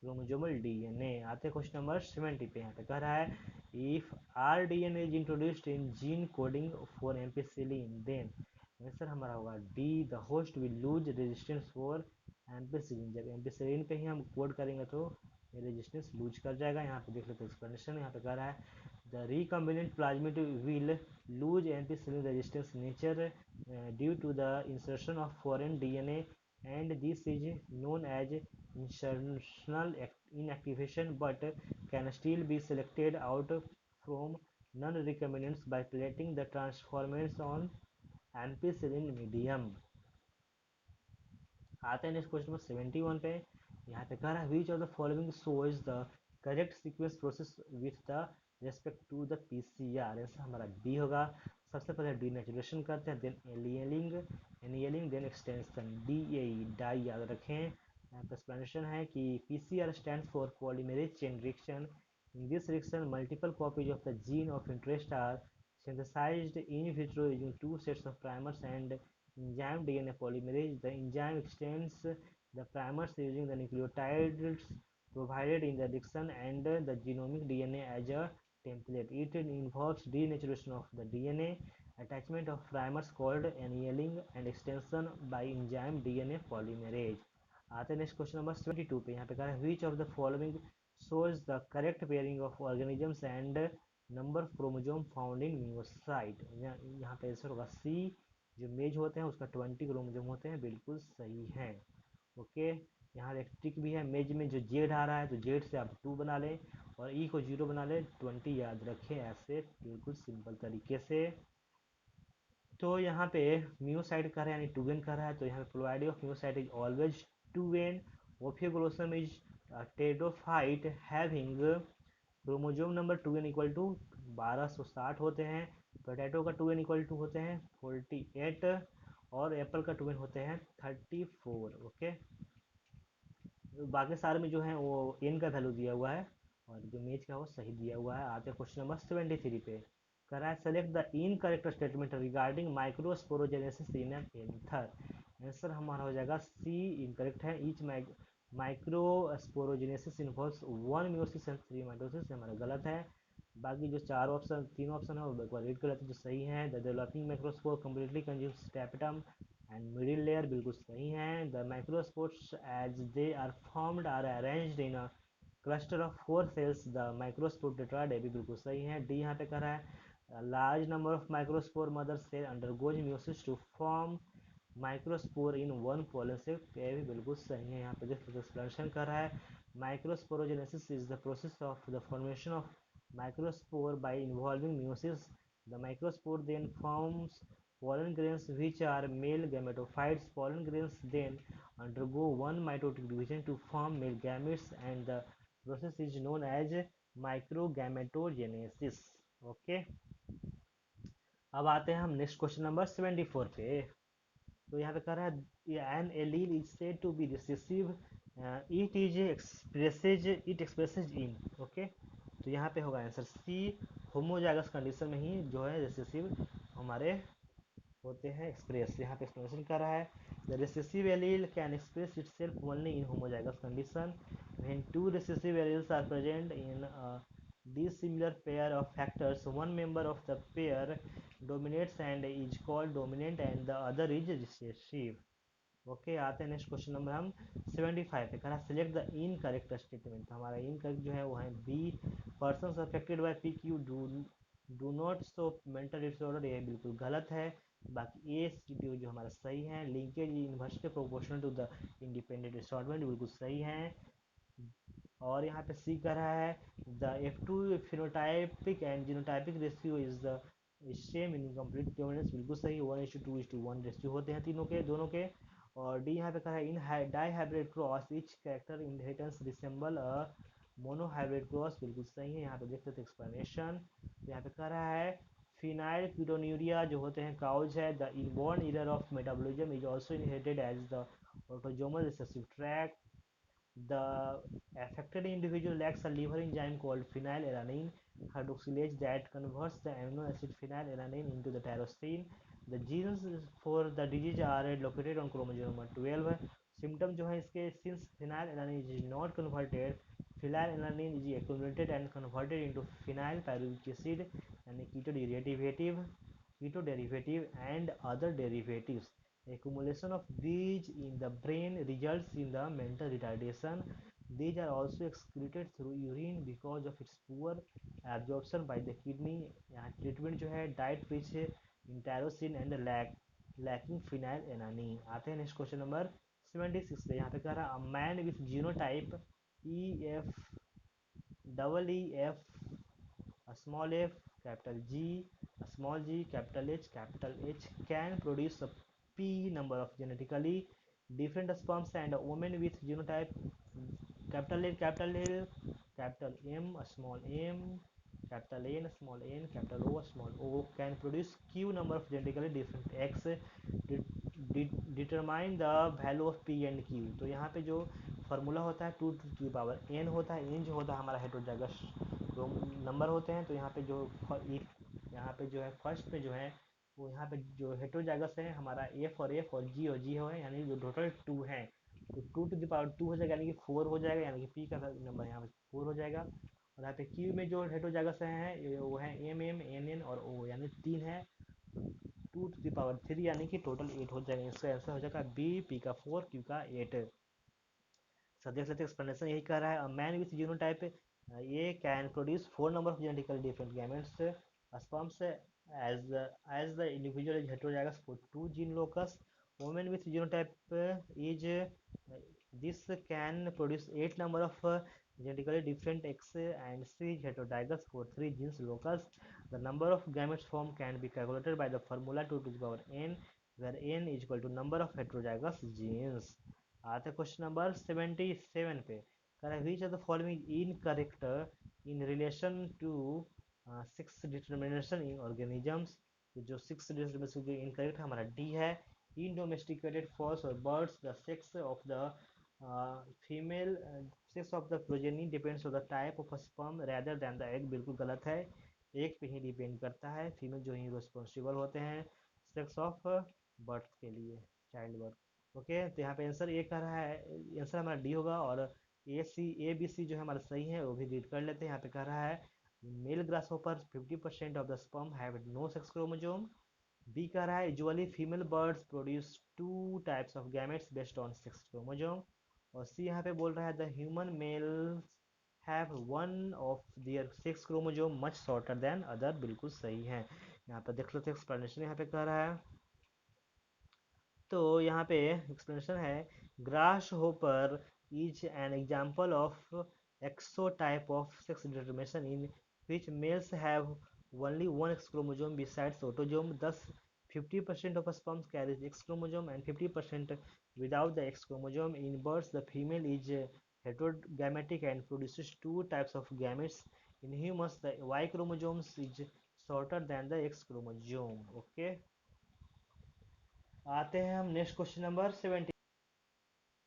chromosomal DNA। आते हैं question number 70 पे। यहाँ पे कह रहा है if rDNA is introduced in gene coding for ampicillin then answer हमारा होगा D, the host will lose resistance for ampicillin. जब एम्पिसिलिन पे ही हम कोड करेंगे तो रेजिस्टेंस लूज कर जाएगा। यहाँ पे देख लेते हैं एक्सप्लेनेशन। यहाँ पे कह रहा है the recombinant plasmid will lose ampicillin resistance nature due to the insertion of foreign DNA and this is known as insertional inactivation but can still be selected out from non-recombinants by plating the transformants on ampicillin medium. आते हैं next question number 71 पे। यहाँ पे कह रहा है which of the following shows the correct sequence process with the respect to the PCR. ऐसा हमारा डी होगा। सबसे पहले डीनेचुरेशन करते हैं, then annealing, then extension, DAE die याद रखें। यहाँ पे एक्सप्लेनेशन है कि PCR stands for polymerase chain reaction. In this reaction multiple copies of the gene of interest are synthesized in vitro using two sets of primers and enzyme DNA polymerase. The enzyme extends the primers using the nucleotides provided in the reaction and the genomic DNA as a template. It involves denaturation of the DNA, attachment of primers called annealing, and extension by enzyme DNA polymerase. आते हैं next question number 72 पे। यहाँ पे कह रहा है which of the following shows the correct pairing of organisms and number of chromosome found in म्यूसाइट। यहाँ पे आंसर होगा सी। जो मेज होते हैं उसका 20 क्रोमोजोम होते हैं, बिल्कुल सही है। ओके, यहाँ एक ट्रिक भी है, मेज में जो जेड आ रहा है तो जेड से आप 2 बना लें और ई को 0 बना लें, 20 याद रखें ऐसे बिल्कुल सिंपल तरीके से। तो यहाँ पे म्यूसाइड कर रहा है यानी 2n कर रहा है, तो यहाँ पे ploidy of meiocyte is always 2n। Ophioglossum is pteridophyte having chromosome number 2n equal to 1260 होते हैं। पोटैटो का 2n इक्वल टू होते हैं 48 और एप्पल का 2n होते हैं 34। ओके, बाकी सारे में जो है वो n का वैल्यू दिया हुआ है और जो मेज का वो सही दिया हुआ है। आते हैं क्वेश्चन नंबर 73 पे। कर रहा है select the incorrect statement regarding microsporogenesis in anther. Answer हमारा हो जाएगा सी इनकरेक्ट है। Each microsporogenesis involves 1 meiosis and 3 mitosis, हमारा गलत है। बाकी जो तीन ऑप्शन है वो एक बार रीड कर लेते हैं जो सही है। The developing microspore completely consumes tapetum and middle layer बिल्कुल सही है। The microspores as they are formed are arranged in a cluster of 4 cells. The microspore tetrad ये भी बिल्कुल सही है। डी यहाँ पे कर रहा है a large number of microspore mother cell undergoes meiosis to form microspore in one pollen sac, ये भी बिल्कुल सही है। यहाँ पे देखो एक्सप्लेनेशन कर रहा है microsporogenesis is the process of the formation of microspore by involving meiosis. The microspore then forms pollen grains which are male gametophytes. Pollen grains then undergo one mitotic division to form male gametes and the process is known as microgametogenesis. Okay, अब आते हैं हम next question number 74 पे। तो यहाँ पे कह रहा है an allele is said to be recessive, it expresses in. Okay, तो यहाँ पे होगा आंसर सी। होमोजाइगस कंडीशन में ही जो है रिसेसिव हमारे होते हैं एक्सप्रेस। यहाँ पे एक्सप्लेनेशन कर रहा है the recessive allele can express itself only in homozygous condition when two recessive alleles are present in dissimilar pair of factors, one member of the pair dominates and is called dominant and the other is recessive. Okay, आते हैं next question number हम 75 पे। कहा select the incorrect statement. तो हमारा incorrect जो है वो है B. Persons affected by PQ do not show mental disorder, ये बिल्कुल गलत है। बाकी ए सी जो हमारा सही है। Linkage inversely proportional to the independent disorder बिल्कुल सही है। और यहाँ पे सी कर रहा है the F2 phenotypic and genotypic ratio is the same in complete dominance, बिल्कुल सही। 1:2:1 रेशियो होते हैं तीनों के दोनों के। और डी यहाँ पे कहा है in dihybrid cross each character inheritance resemble a monohybrid cross, बिल्कुल सही है। यहाँ पे देख सकते एक्सप्लेनेशन। यहाँ पे कह रहा है फिनाइल कीटोन्यूरिया जो होते हैं काउज है। The inborn error of metabolism is also inherited as the autosomal recessive track. The affected individual lacks a liver enzyme called phenylalanine hydroxylase that converts the amino acid phenylalanine into the tyrosine. The genes for the disease are located on chromosome number 12. Symptom जो है इसके since phenylalanine is not converted, phenylalanine is accumulated and converted into phenyl pyruvic acid and keto derivative and other derivatives. Accumulation of these in the brain results in the mental retardation. These are also excreted through urine because of its poor absorption by the kidney. यहाँ treatment जो है diet rich in tyrosine and lacking phenylalanine. आते हैं next question number 76 पे यहाँ पे कह रहा है a man with genotype EF double EF small f, capital G, small g, capital H can produce a p number of genetically different sperms and a woman with genotype capital L, capital M, a small m, capital N, capital O, small o can produce q number of genetically different x. Determine the value of p and q. तो यहाँ पे जो formula होता है 2 की power n होता है, n जो होता है हमारा हेटेरोजाइगस नंबर होते हैं। तो यहाँ पे जो यहाँ पे जो है फर्स्ट में जो है वो यहाँ पे जो हेटेरोजाइगस है हमारा एफ और जी है, यानी जो टोटल 2 है तो 2 टू द पावर 2 हो जाएगा, यानी कि 4 हो जाएगा, यानी कि पी का नंबर यहाँ पे 4 हो जाएगा। और यहाँ पे क्यू में जो हेटेरोजाइगस है वो है एन और ओ, यानी 3 है, 2 टू द पावर 3 यानी कि टोटल 8 हो जाएगा। इसका आंसर हो जाएगा बी, पी का 4, क्यू का 8। सर देख लेते एक्सप्लेनेशन यही कर रहा है, a man with genotype A can produce 4 number of genetically different gametes sperms as the individual is heterozygous for 2 gene locus. Women with genotype is this can produce 8 number of genetically different X and C is heterozygous for 3 genes locus. The number of gametes formed can be calculated by the formula 2 to the power n, where n is equal to number of heterozygous genes. आते question number 77 पे, कह which of the following incorrect in relation to 6 determination in organisms. तो जो 6 determination जो incorrect है हमारा D है। इन domesticated false और birds the sex of the female sex of the progeny depends on the type of sperm rather than the egg, बिल्कुल गलत है, एक पे ही डिपेंड करता है, फीमेल जो ही रिस्पॉन्सिबल होते हैं सेक्स ऑफ बर्थ के लिए, चाइल्ड बर्थ। ओके, तो यहाँ पे आंसर ए कर रहा है, आंसर हमारा डी होगा। और ए बी सी जो है हमारा सही है वो भी रीड कर लेते हैं। यहाँ पे कह रहा है male grasshopper 50% of the sperm have no sex chromosome. B कह रहा है usually female birds produce 2 types of gametes based on sex chromosome. और सी यहाँ पे बोल रहा है the human males have one of their sex chromosome much shorter than other, बिल्कुल सही है। यहाँ पर देख लेते हैं एक्सप्लेनेशन यहाँ पे कह रहा है। तो यहाँ पे एक्सप्लेनेशन है grasshopper is an example of XO type of sex determination in which males have only one X chromosome besides autosome, thus 50% of sperms carries X chromosome and 50% without the X chromosome. In birds, the female is heterogametic and produces 2 types of gametes. In humans, the Y chromosome is shorter than the X chromosome. Okay. आते हैं हम next question number 70।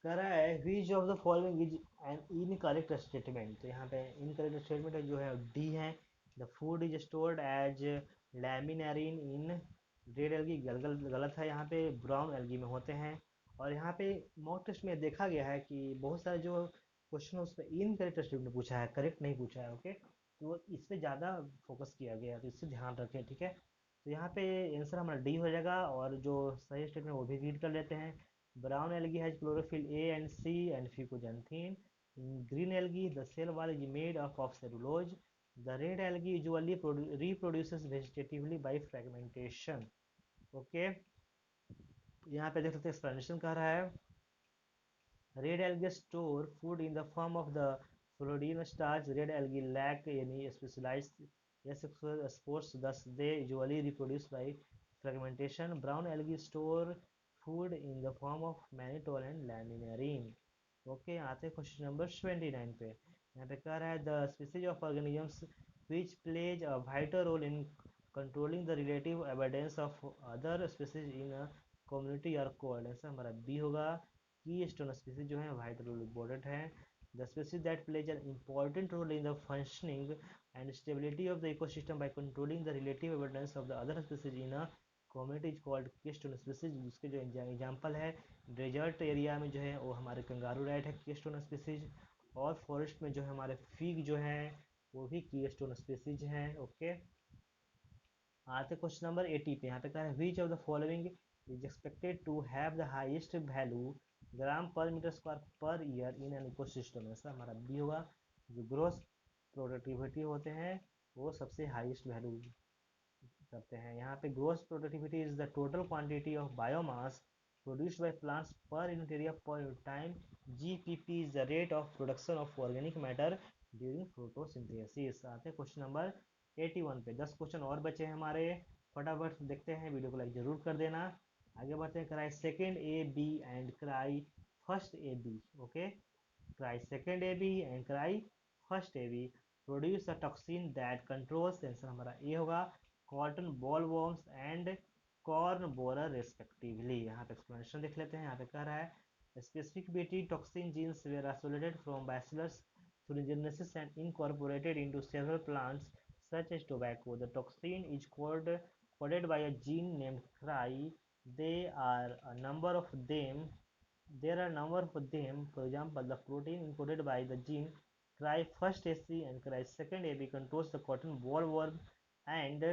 कह रहा है which of the following is an incorrect statement. तो यहाँ पे incorrect statement जो है डी है। The food is stored as laminarin in red algae, गलत है, यहाँ पे ब्राउन एल्गी में होते हैं। और यहाँ पे मॉक टेस्ट में देखा गया है कि बहुत सारे जो क्वेश्चन है उस पर इनकरेक्ट स्टेटमेंट पूछा है, करेक्ट नहीं पूछा है। ओके, तो इस पर ज़्यादा फोकस किया गया है, तो इससे ध्यान रखें, ठीक है। तो यहाँ पे आंसर हमारा डी हो जाएगा। और जो सही स्टेटमेंट वो भी रीड कर लेते हैं। Brown algae has chlorophyll A and C and fucoxanthin. In green algae, the cell wall is made up of cellulose. The red algae usually reproduces vegetatively by fragmentation. Okay, यहाँ पे देख सकते हैं एक्सप्लेनेशन कर रहा है red algae store food in the form of the floridine starch. Red algae lack any specialized asexual spores, thus they usually reproduce by fragmentation. Brown algae store food in the form of mannitol and laminarin. Okay, आते हैं question number 29 पे। यहाँ पे कह रहा है the species of organisms which plays a vital role in controlling the relative abundance of other species in a community are called. ऐसा हमारा बी होगा की स्टोन स्पीसीज जो है वाइटल रोल इम्पोर्टेंट है। The species that plays an important role in the functioning and stability of the ecosystem by controlling the relative abundance of the other species in a community is called keystone species. जिसके जो example है desert area में जो है वो हमारे kangaroo rat है keystone species. और फॉरेस्ट में जो है हमारे फिग जो है वो भी कीस्टोन स्पीसीज हैं। ओके, आते क्वेश्चन नंबर 80 पे। यहाँ पे कह रहा है which of the following is expected to have the highest value gram per meter square per year in an ecosystem. ऐसा हमारा बी होगा, जो ग्रोस प्रोडक्टिविटी होते हैं वो सबसे हाईएस्ट वैल्यू करते हैं। यहाँ पे gross productivity is the total quantity of biomass produced by plants per unit area per unit time. GPP is the rate of production of organic matter during photosynthesis। आते हैं क्वेश्चन नंबर 81 पे। 10 question और बचे हैं हमारे, फटाफट देखते हैं, वीडियो को लाइक जरूर कर देना। आगे बढ़ते हैं। Cry second A B and cry first A B. Okay, cry second AB and cry first AB produce a toxin that controls, answer हमारा ए होगा, cotton ball worms and corn borer respectively. यहाँ पे explanation देख लेते हैं। यहाँ पे कह रहा है specific Bt toxin genes were isolated from bacillus through genesis and incorporated into several plants such as tobacco. The toxin is coded by a gene named CRY. They are a number of them There are a number of them. For example, the protein encoded by the gene cry first AC and cry second AB controls the cotton bollworm, and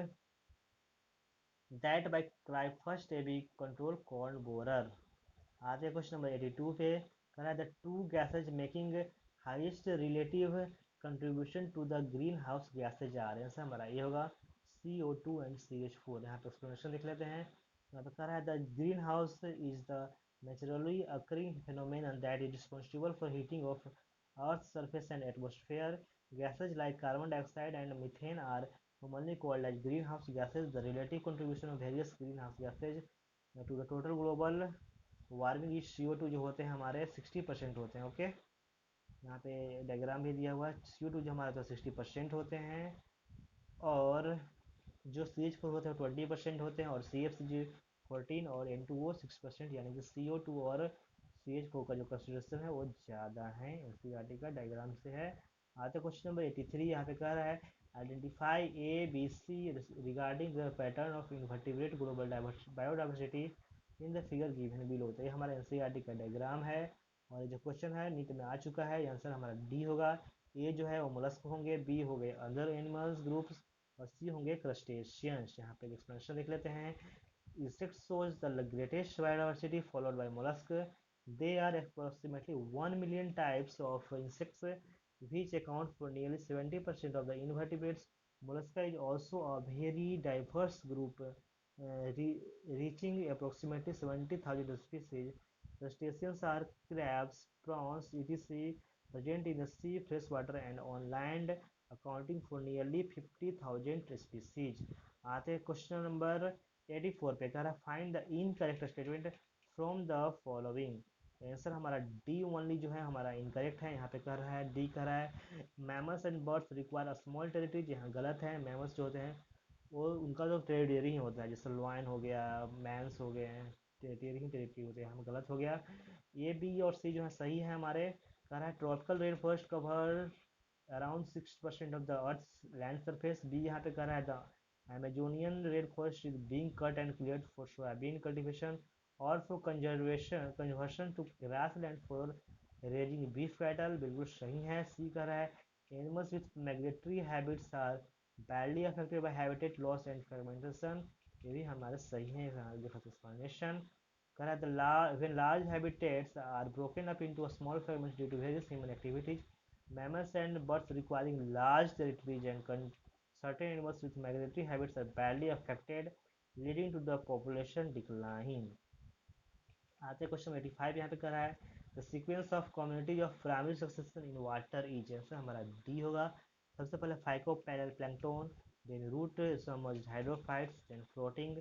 that by cry first AB control corn borer। आते हैं question number 82 पे। कहना the two gases making highest relative contribution to the green house gases आ रहे हैं। Answer हमारा ये होगा CO2 एंड CH4। यहाँ पे एक्सप्लेनेशन देख लेते हैं। यहाँ पे कह रहा है the green house is the naturally occurring phenomenon that is responsible for heating of Earth's surface and atmosphere. Gases like carbon dioxide and methane are commonly called as greenhouse gases. The relative contribution of various greenhouse gases to the total global warming is CO2 जो होते हैं हमारे 60% होते हैं। Okay, यहाँ पे diagram भी दिया हुआ है। CO2 जो हमारे तो 60% होते हैं, और जो CH4 होते हैं 20% होते हैं, और CFC 14 और N2O 6%, यानी कि CO2 और CH4 का जो कंसिडरेशन है वो ज़्यादा है। NCERT का डायग्राम से है। आते क्वेश्चन नंबर 83। यहाँ पे कह रहा है identify ABC regarding the pattern of invertebrate global biodiversity in the figure given below. तो ये हमारा NCERT का डायग्राम है, और जो क्वेश्चन है नीट में आ चुका है। आंसर हमारा डी होगा। ए जो है वो मोलस्क होंगे, बी हो गए अदर एनिमल्स ग्रुप्स, और सी होंगे क्रस्टेशियंस। यहाँ पे एक्सप्लेनेशन देख लेते हैं। Insects shows the greatest biodiversity followed by mollusk. There are approximately 1 million types of insects, which account for nearly 70% of the invertebrates. Mollusca is also a very diverse group, reaching approximately 70,000 species. Crustaceans are crabs, prawns, etc. present in the sea, freshwater, and on land, accounting for nearly 50,000 species। आते हैं question number 84 पे। कह रहा है find the incorrect statement from the following. Answer हमारा D only जो है हमारा इनकरेक्ट है। यहाँ पे कह रहा है डी कह रहा है mammals and birds require a small territory. यहाँ गलत है। मैमल्स जो होते हैं वो उनका जो टेरिटरी ही होता है, जैसे लॉयन हो गया, मैंस हो गए हैं, टेरिटरी होते हैं। हम गलत हो गया। ए बी और सी जो है सही है हमारे। कह रहा है tropical rain forest cover around 6% of the earth land surface. B यहाँ पे कह रहा है the Amazonian rainforest is being cut and cleared for soybean cultivation or for conversion to grassland for raising beef cattle। बिल्कुल सही है। सी कह रहा है animals with migratory habits are badly affected by habitat loss and fragmentation। ये भी हमारे सही है। explanation कह रहा है when large habitats are broken up into a small fragments due to various human activities, mammals and birds requiring large territories and certain animals with migratory habits are badly affected, leading to the population decline। आते question 85। यहाँ पे कर रहा है the sequence of communities of primary succession in water is. Answer हमारा D होगा। सबसे पहले phytoplankton plankton, then root submerged hydrophytes, then floating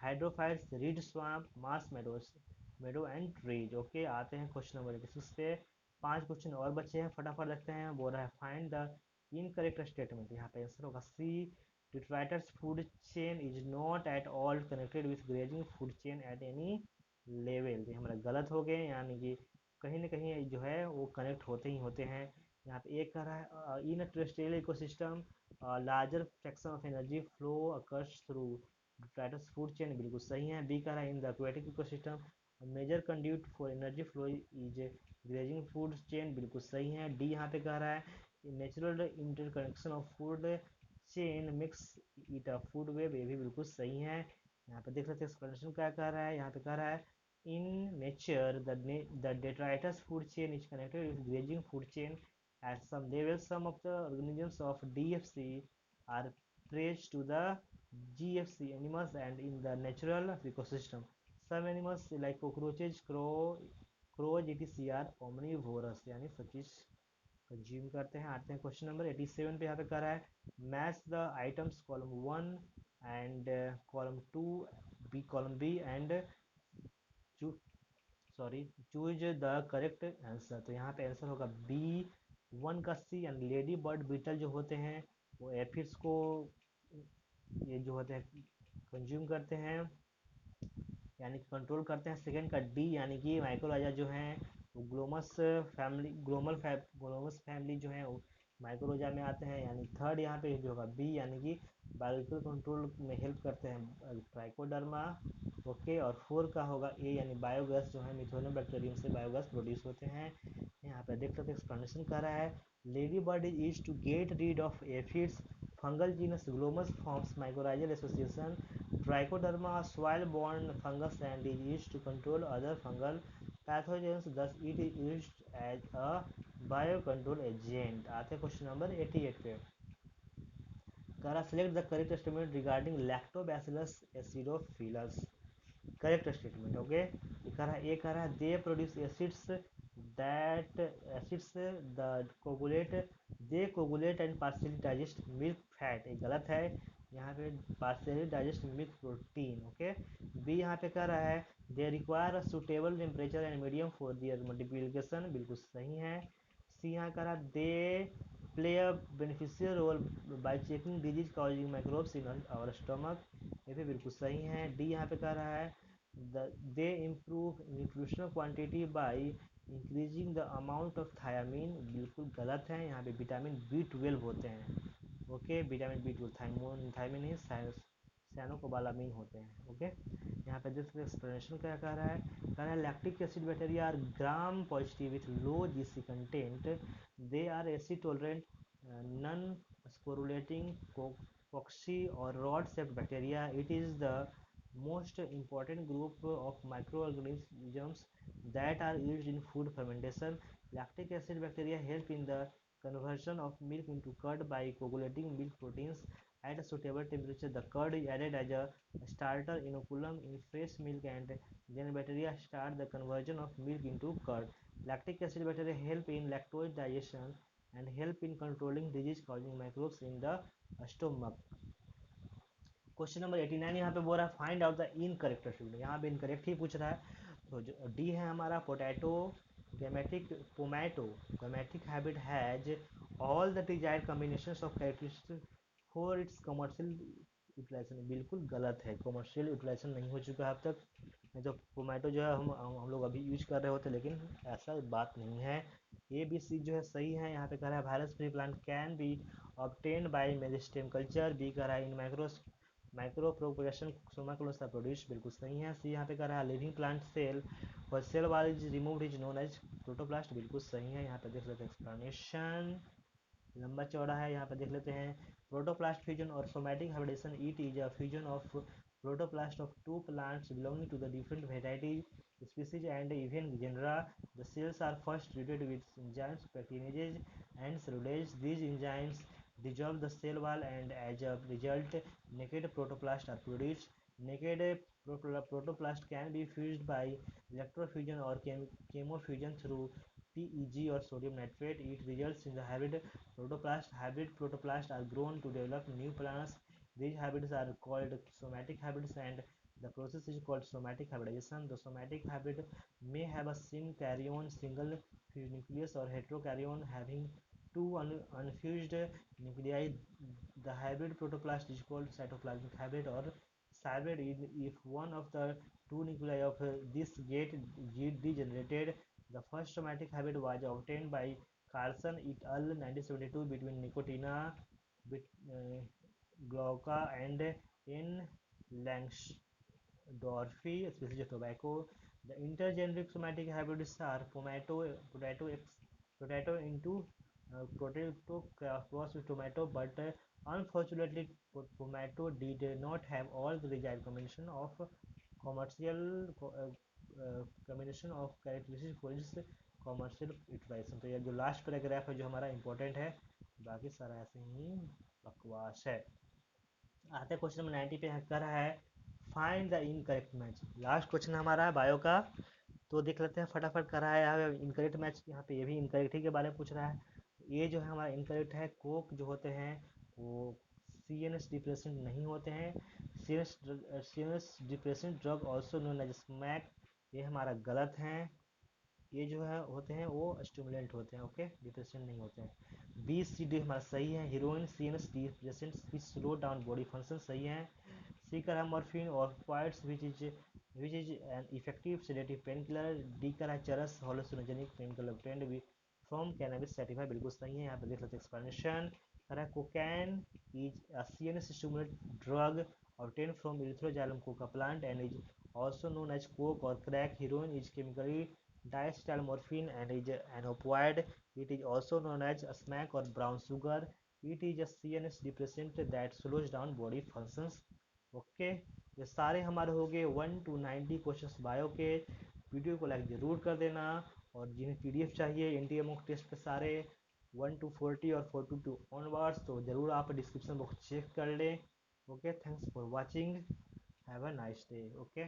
hydrophytes, reed swamp, marsh meadow and trees. Okay, आते हैं क्वेश्चन नंबर 86 पे। 5 क्वेश्चन और बचे हैं, फटाफट देखते हैं। बोल रहा है फाइंड द इनकरेक्ट स्टेटमेंट। यहाँ पे आंसर होगा C detritus food chain is not at all connected with grazing food chain at any level. ये हमारा गलत हो गए, यानी कि कहीं ना कहीं जो है वो कनेक्ट होते ही होते हैं। यहाँ पे एक कह रहा है in terrestrial ecosystem larger fraction of energy flow occurs through detritus food chain. बिल्कुल सही है। बी कह रहा है in the aquatic ecosystem major conduit for energy flow is grazing food chain. बिल्कुल सही है। डी यहाँ पे कह रहा है natural interconnection of food chain mix it a food web. ये भी बिल्कुल सही है। यहाँ पे देख सकते हैं एक्सप्लेनेशन क्या कह रहा है। यहाँ पे कह रहा है in nature the detritus food chain is connected with grazing food chain at some level. Some of the organisms of DFC are traced to the GFC animals and in the natural ecosystem. Some animals like cockroaches crows it are omnivorous, यानी सब चीज consume करते हैं। आते हैं question number 87 पे। यहाँ पे कह रहा है match the items column 1 and column 2 B, column B and sorry choose the correct answer. तो यहाँ पे आंसर होगा बी 1 का सी, यानी लेडी बर्ड बीटल जो होते हैं वो एफिड्स को ये जो होते हैं कंज्यूम करते हैं, यानी कि कंट्रोल करते हैं। सेकंड का डी, यानी कि माइक्रोराइजा जो हैं वो ग्लोमस फैमिली जो है वो माइक्रोरोजा में आते हैं। यानी थर्ड यहाँ पे जो होगा बी, यानी कि बायोलॉजिकल कंट्रोल में हेल्प करते हैं ट्राइकोडर्मा। ओके, और फोर का होगा ए, यानी बायोगैस जो है मिथोनियम बैक्टीरियम से बायोगैस प्रोड्यूस होते हैं। यहाँ पे देख सकते हैं एक्सप्लेनेशन कर रहा है ladybird is used to get rid of aphids, fungal genus Glomus forms mycorrhizal association, Trichoderma soil borne fungus and is used to control other fungal pathogens, thus it is used as a biocontrol agent। आते हैं question number 88 पे। करा select the correct statement regarding lactobacillus acidophilus। Correct statement. Okay, ये कह रहा है they produce acids that acids the coagulate, they coagulate and partially digest milk fat. ये गलत है, यहाँ पे partially digest milk protein. Okay, B यहाँ पे कह रहा है they require a suitable temperature and medium for their multiplication, बिल्कुल सही है। सी यहाँ कह रहा है they play a beneficial role by checking disease causing microbes in our stomach, ये भी बिल्कुल सही है। डी यहाँ पे कह रहा है they improve nutritional quantity by increasing the amount of thiamine, बिल्कुल गलत है। यहाँ पे विटामिन B12 होते हैं। ओके, विटामिन B12 थायमिन ही साइनोकोबालामिन होते हैं। ओके, यहाँ पे देख सकते एक्सप्लेनेशन क्या कह रहा है lactic acid bacteria are gram positive with low GC content, they are acid tolerant non sporulating cocci और rod shaped bacteria, it is the most important group of microorganisms that are used in food fermentation. Lactic acid bacteria help in the conversion of milk into curd by coagulating milk proteins at a suitable temperature. The curd is added as a starter inoculum in fresh milk and then bacteria start the conversion of milk into curd. Lactic acid bacteria help in lactose digestion and help in controlling disease causing microbes in the stomach। Question number 89 यहाँ पे बोल रहा है find out the incorrect statement. यहाँ पे incorrect ही पूछ रहा है। तो जो डी है हमारा pomato gametic habit has all the desired combinations of characteristics for its commercial utilization, बिल्कुल गलत है। कमर्शियल यूटिलाइजेशन नहीं हो चुका है अब तक। नहीं तो पोमैटो जो है हम लोग अभी यूज कर रहे होते, लेकिन ऐसा बात नहीं है। ए बी सी जो है सही है। यहाँ पे कह रहा है virus free plant can be obtained by meristem culture. B कह रहा है in micropropagation somaclones produce, बिल्कुल सही है। सी यहाँ पे कह रहा है लिविंग प्लांट सेल और cell wall is removed is known as protoplast, बिल्कुल सही है। यहाँ पे देख लेते हैं एक्सप्लेनेशन, लंबा चौड़ा है। यहाँ पे देख लेते हैं प्रोटोप्लास्ट फ्यूजन और somatic hybridization, it is a fusion of protoplast of two plants belonging to the different variety species and even genera. The cells are first treated with enzymes, proteinases and cellulase. These enzymes dissolve the cell wall and as a result naked protoplasts are produced. Naked protoplast can be fused by electrofusion or chemofusion through PEG or sodium nitrate. It results in the hybrid protoplast. Hybrid protoplasts are grown to develop new plants. These hybrids are called somatic hybrids and the process is called somatic hybridization. The somatic hybrid may have a synkaryon single fused nucleus or heterokaryon having two unfused nuclei. The hybrid protoplast is called cytoplasmic hybrid or cybrid if one of the two nuclei of this get degenerated. The first somatic hybrid was obtained by Carson et al. 1972 between Nicotina glauca and N. Langsdorffii species of tobacco. The intergeneric somatic hybrids are potato into potato cross with tomato, but unfortunately tomato did not have all the desired commercial combination of characteristics for its commercial utilization. तो ये जो last paragraph है जो हमारा important है, बाकी सारा ऐसे ही बकवास है। आते क्वेश्चन नंबर 90 पे कर रहा है find the incorrect match. Last question हमारा है बायो का, तो देख लेते हैं फटाफट कर रहा है यहाँ पे इनकरेक्ट मैच। यहाँ पे ये भी इनकरेक्ट ही के बारे में पूछ रहा है। ये जो है हमारा इनकरेक्ट है, कोक जो होते हैं वो CNS डिप्रेशन नहीं होते हैं। CNS depression drug also known as smack, ये हमारा गलत है। ये जो है होते हैं वो स्टिमुलेंट होते हैं, ओके, डिप्रेशन नहीं होते हैं। B C D हमारा सही है। Heroin CNS depressant which slow down body function सही है। सी का है मॉर्फिन और क्वाइट्स which is an effective sedative pain killer. D का है charas hallucinogenic pain killer trend from cannabis certified, बिल्कुल सही है। यहाँ पे देख लेते हैं एक्सप्लेनेशन। कह cocaine is a CNS stimulant drug obtained from erythroxylum coca plant and is also known as coke or crack. Heroin is chemically diacetylmorphine and is an opioid. It is also known as a smack or brown sugar. It is a CNS depressant that slows down body functions. Okay, ये सारे हमारे हो गए 1 to 90 questions bio के। Video को like जरूर कर देना, और जिन्हें PDF चाहिए NTA मॉक टेस्ट के सारे 1 to 40 और 40 to ऑनवर्ड्स, तो ज़रूर आप डिस्क्रिप्शन बॉक्स चेक कर लें। Okay, thanks for watching, have a nice day. Okay.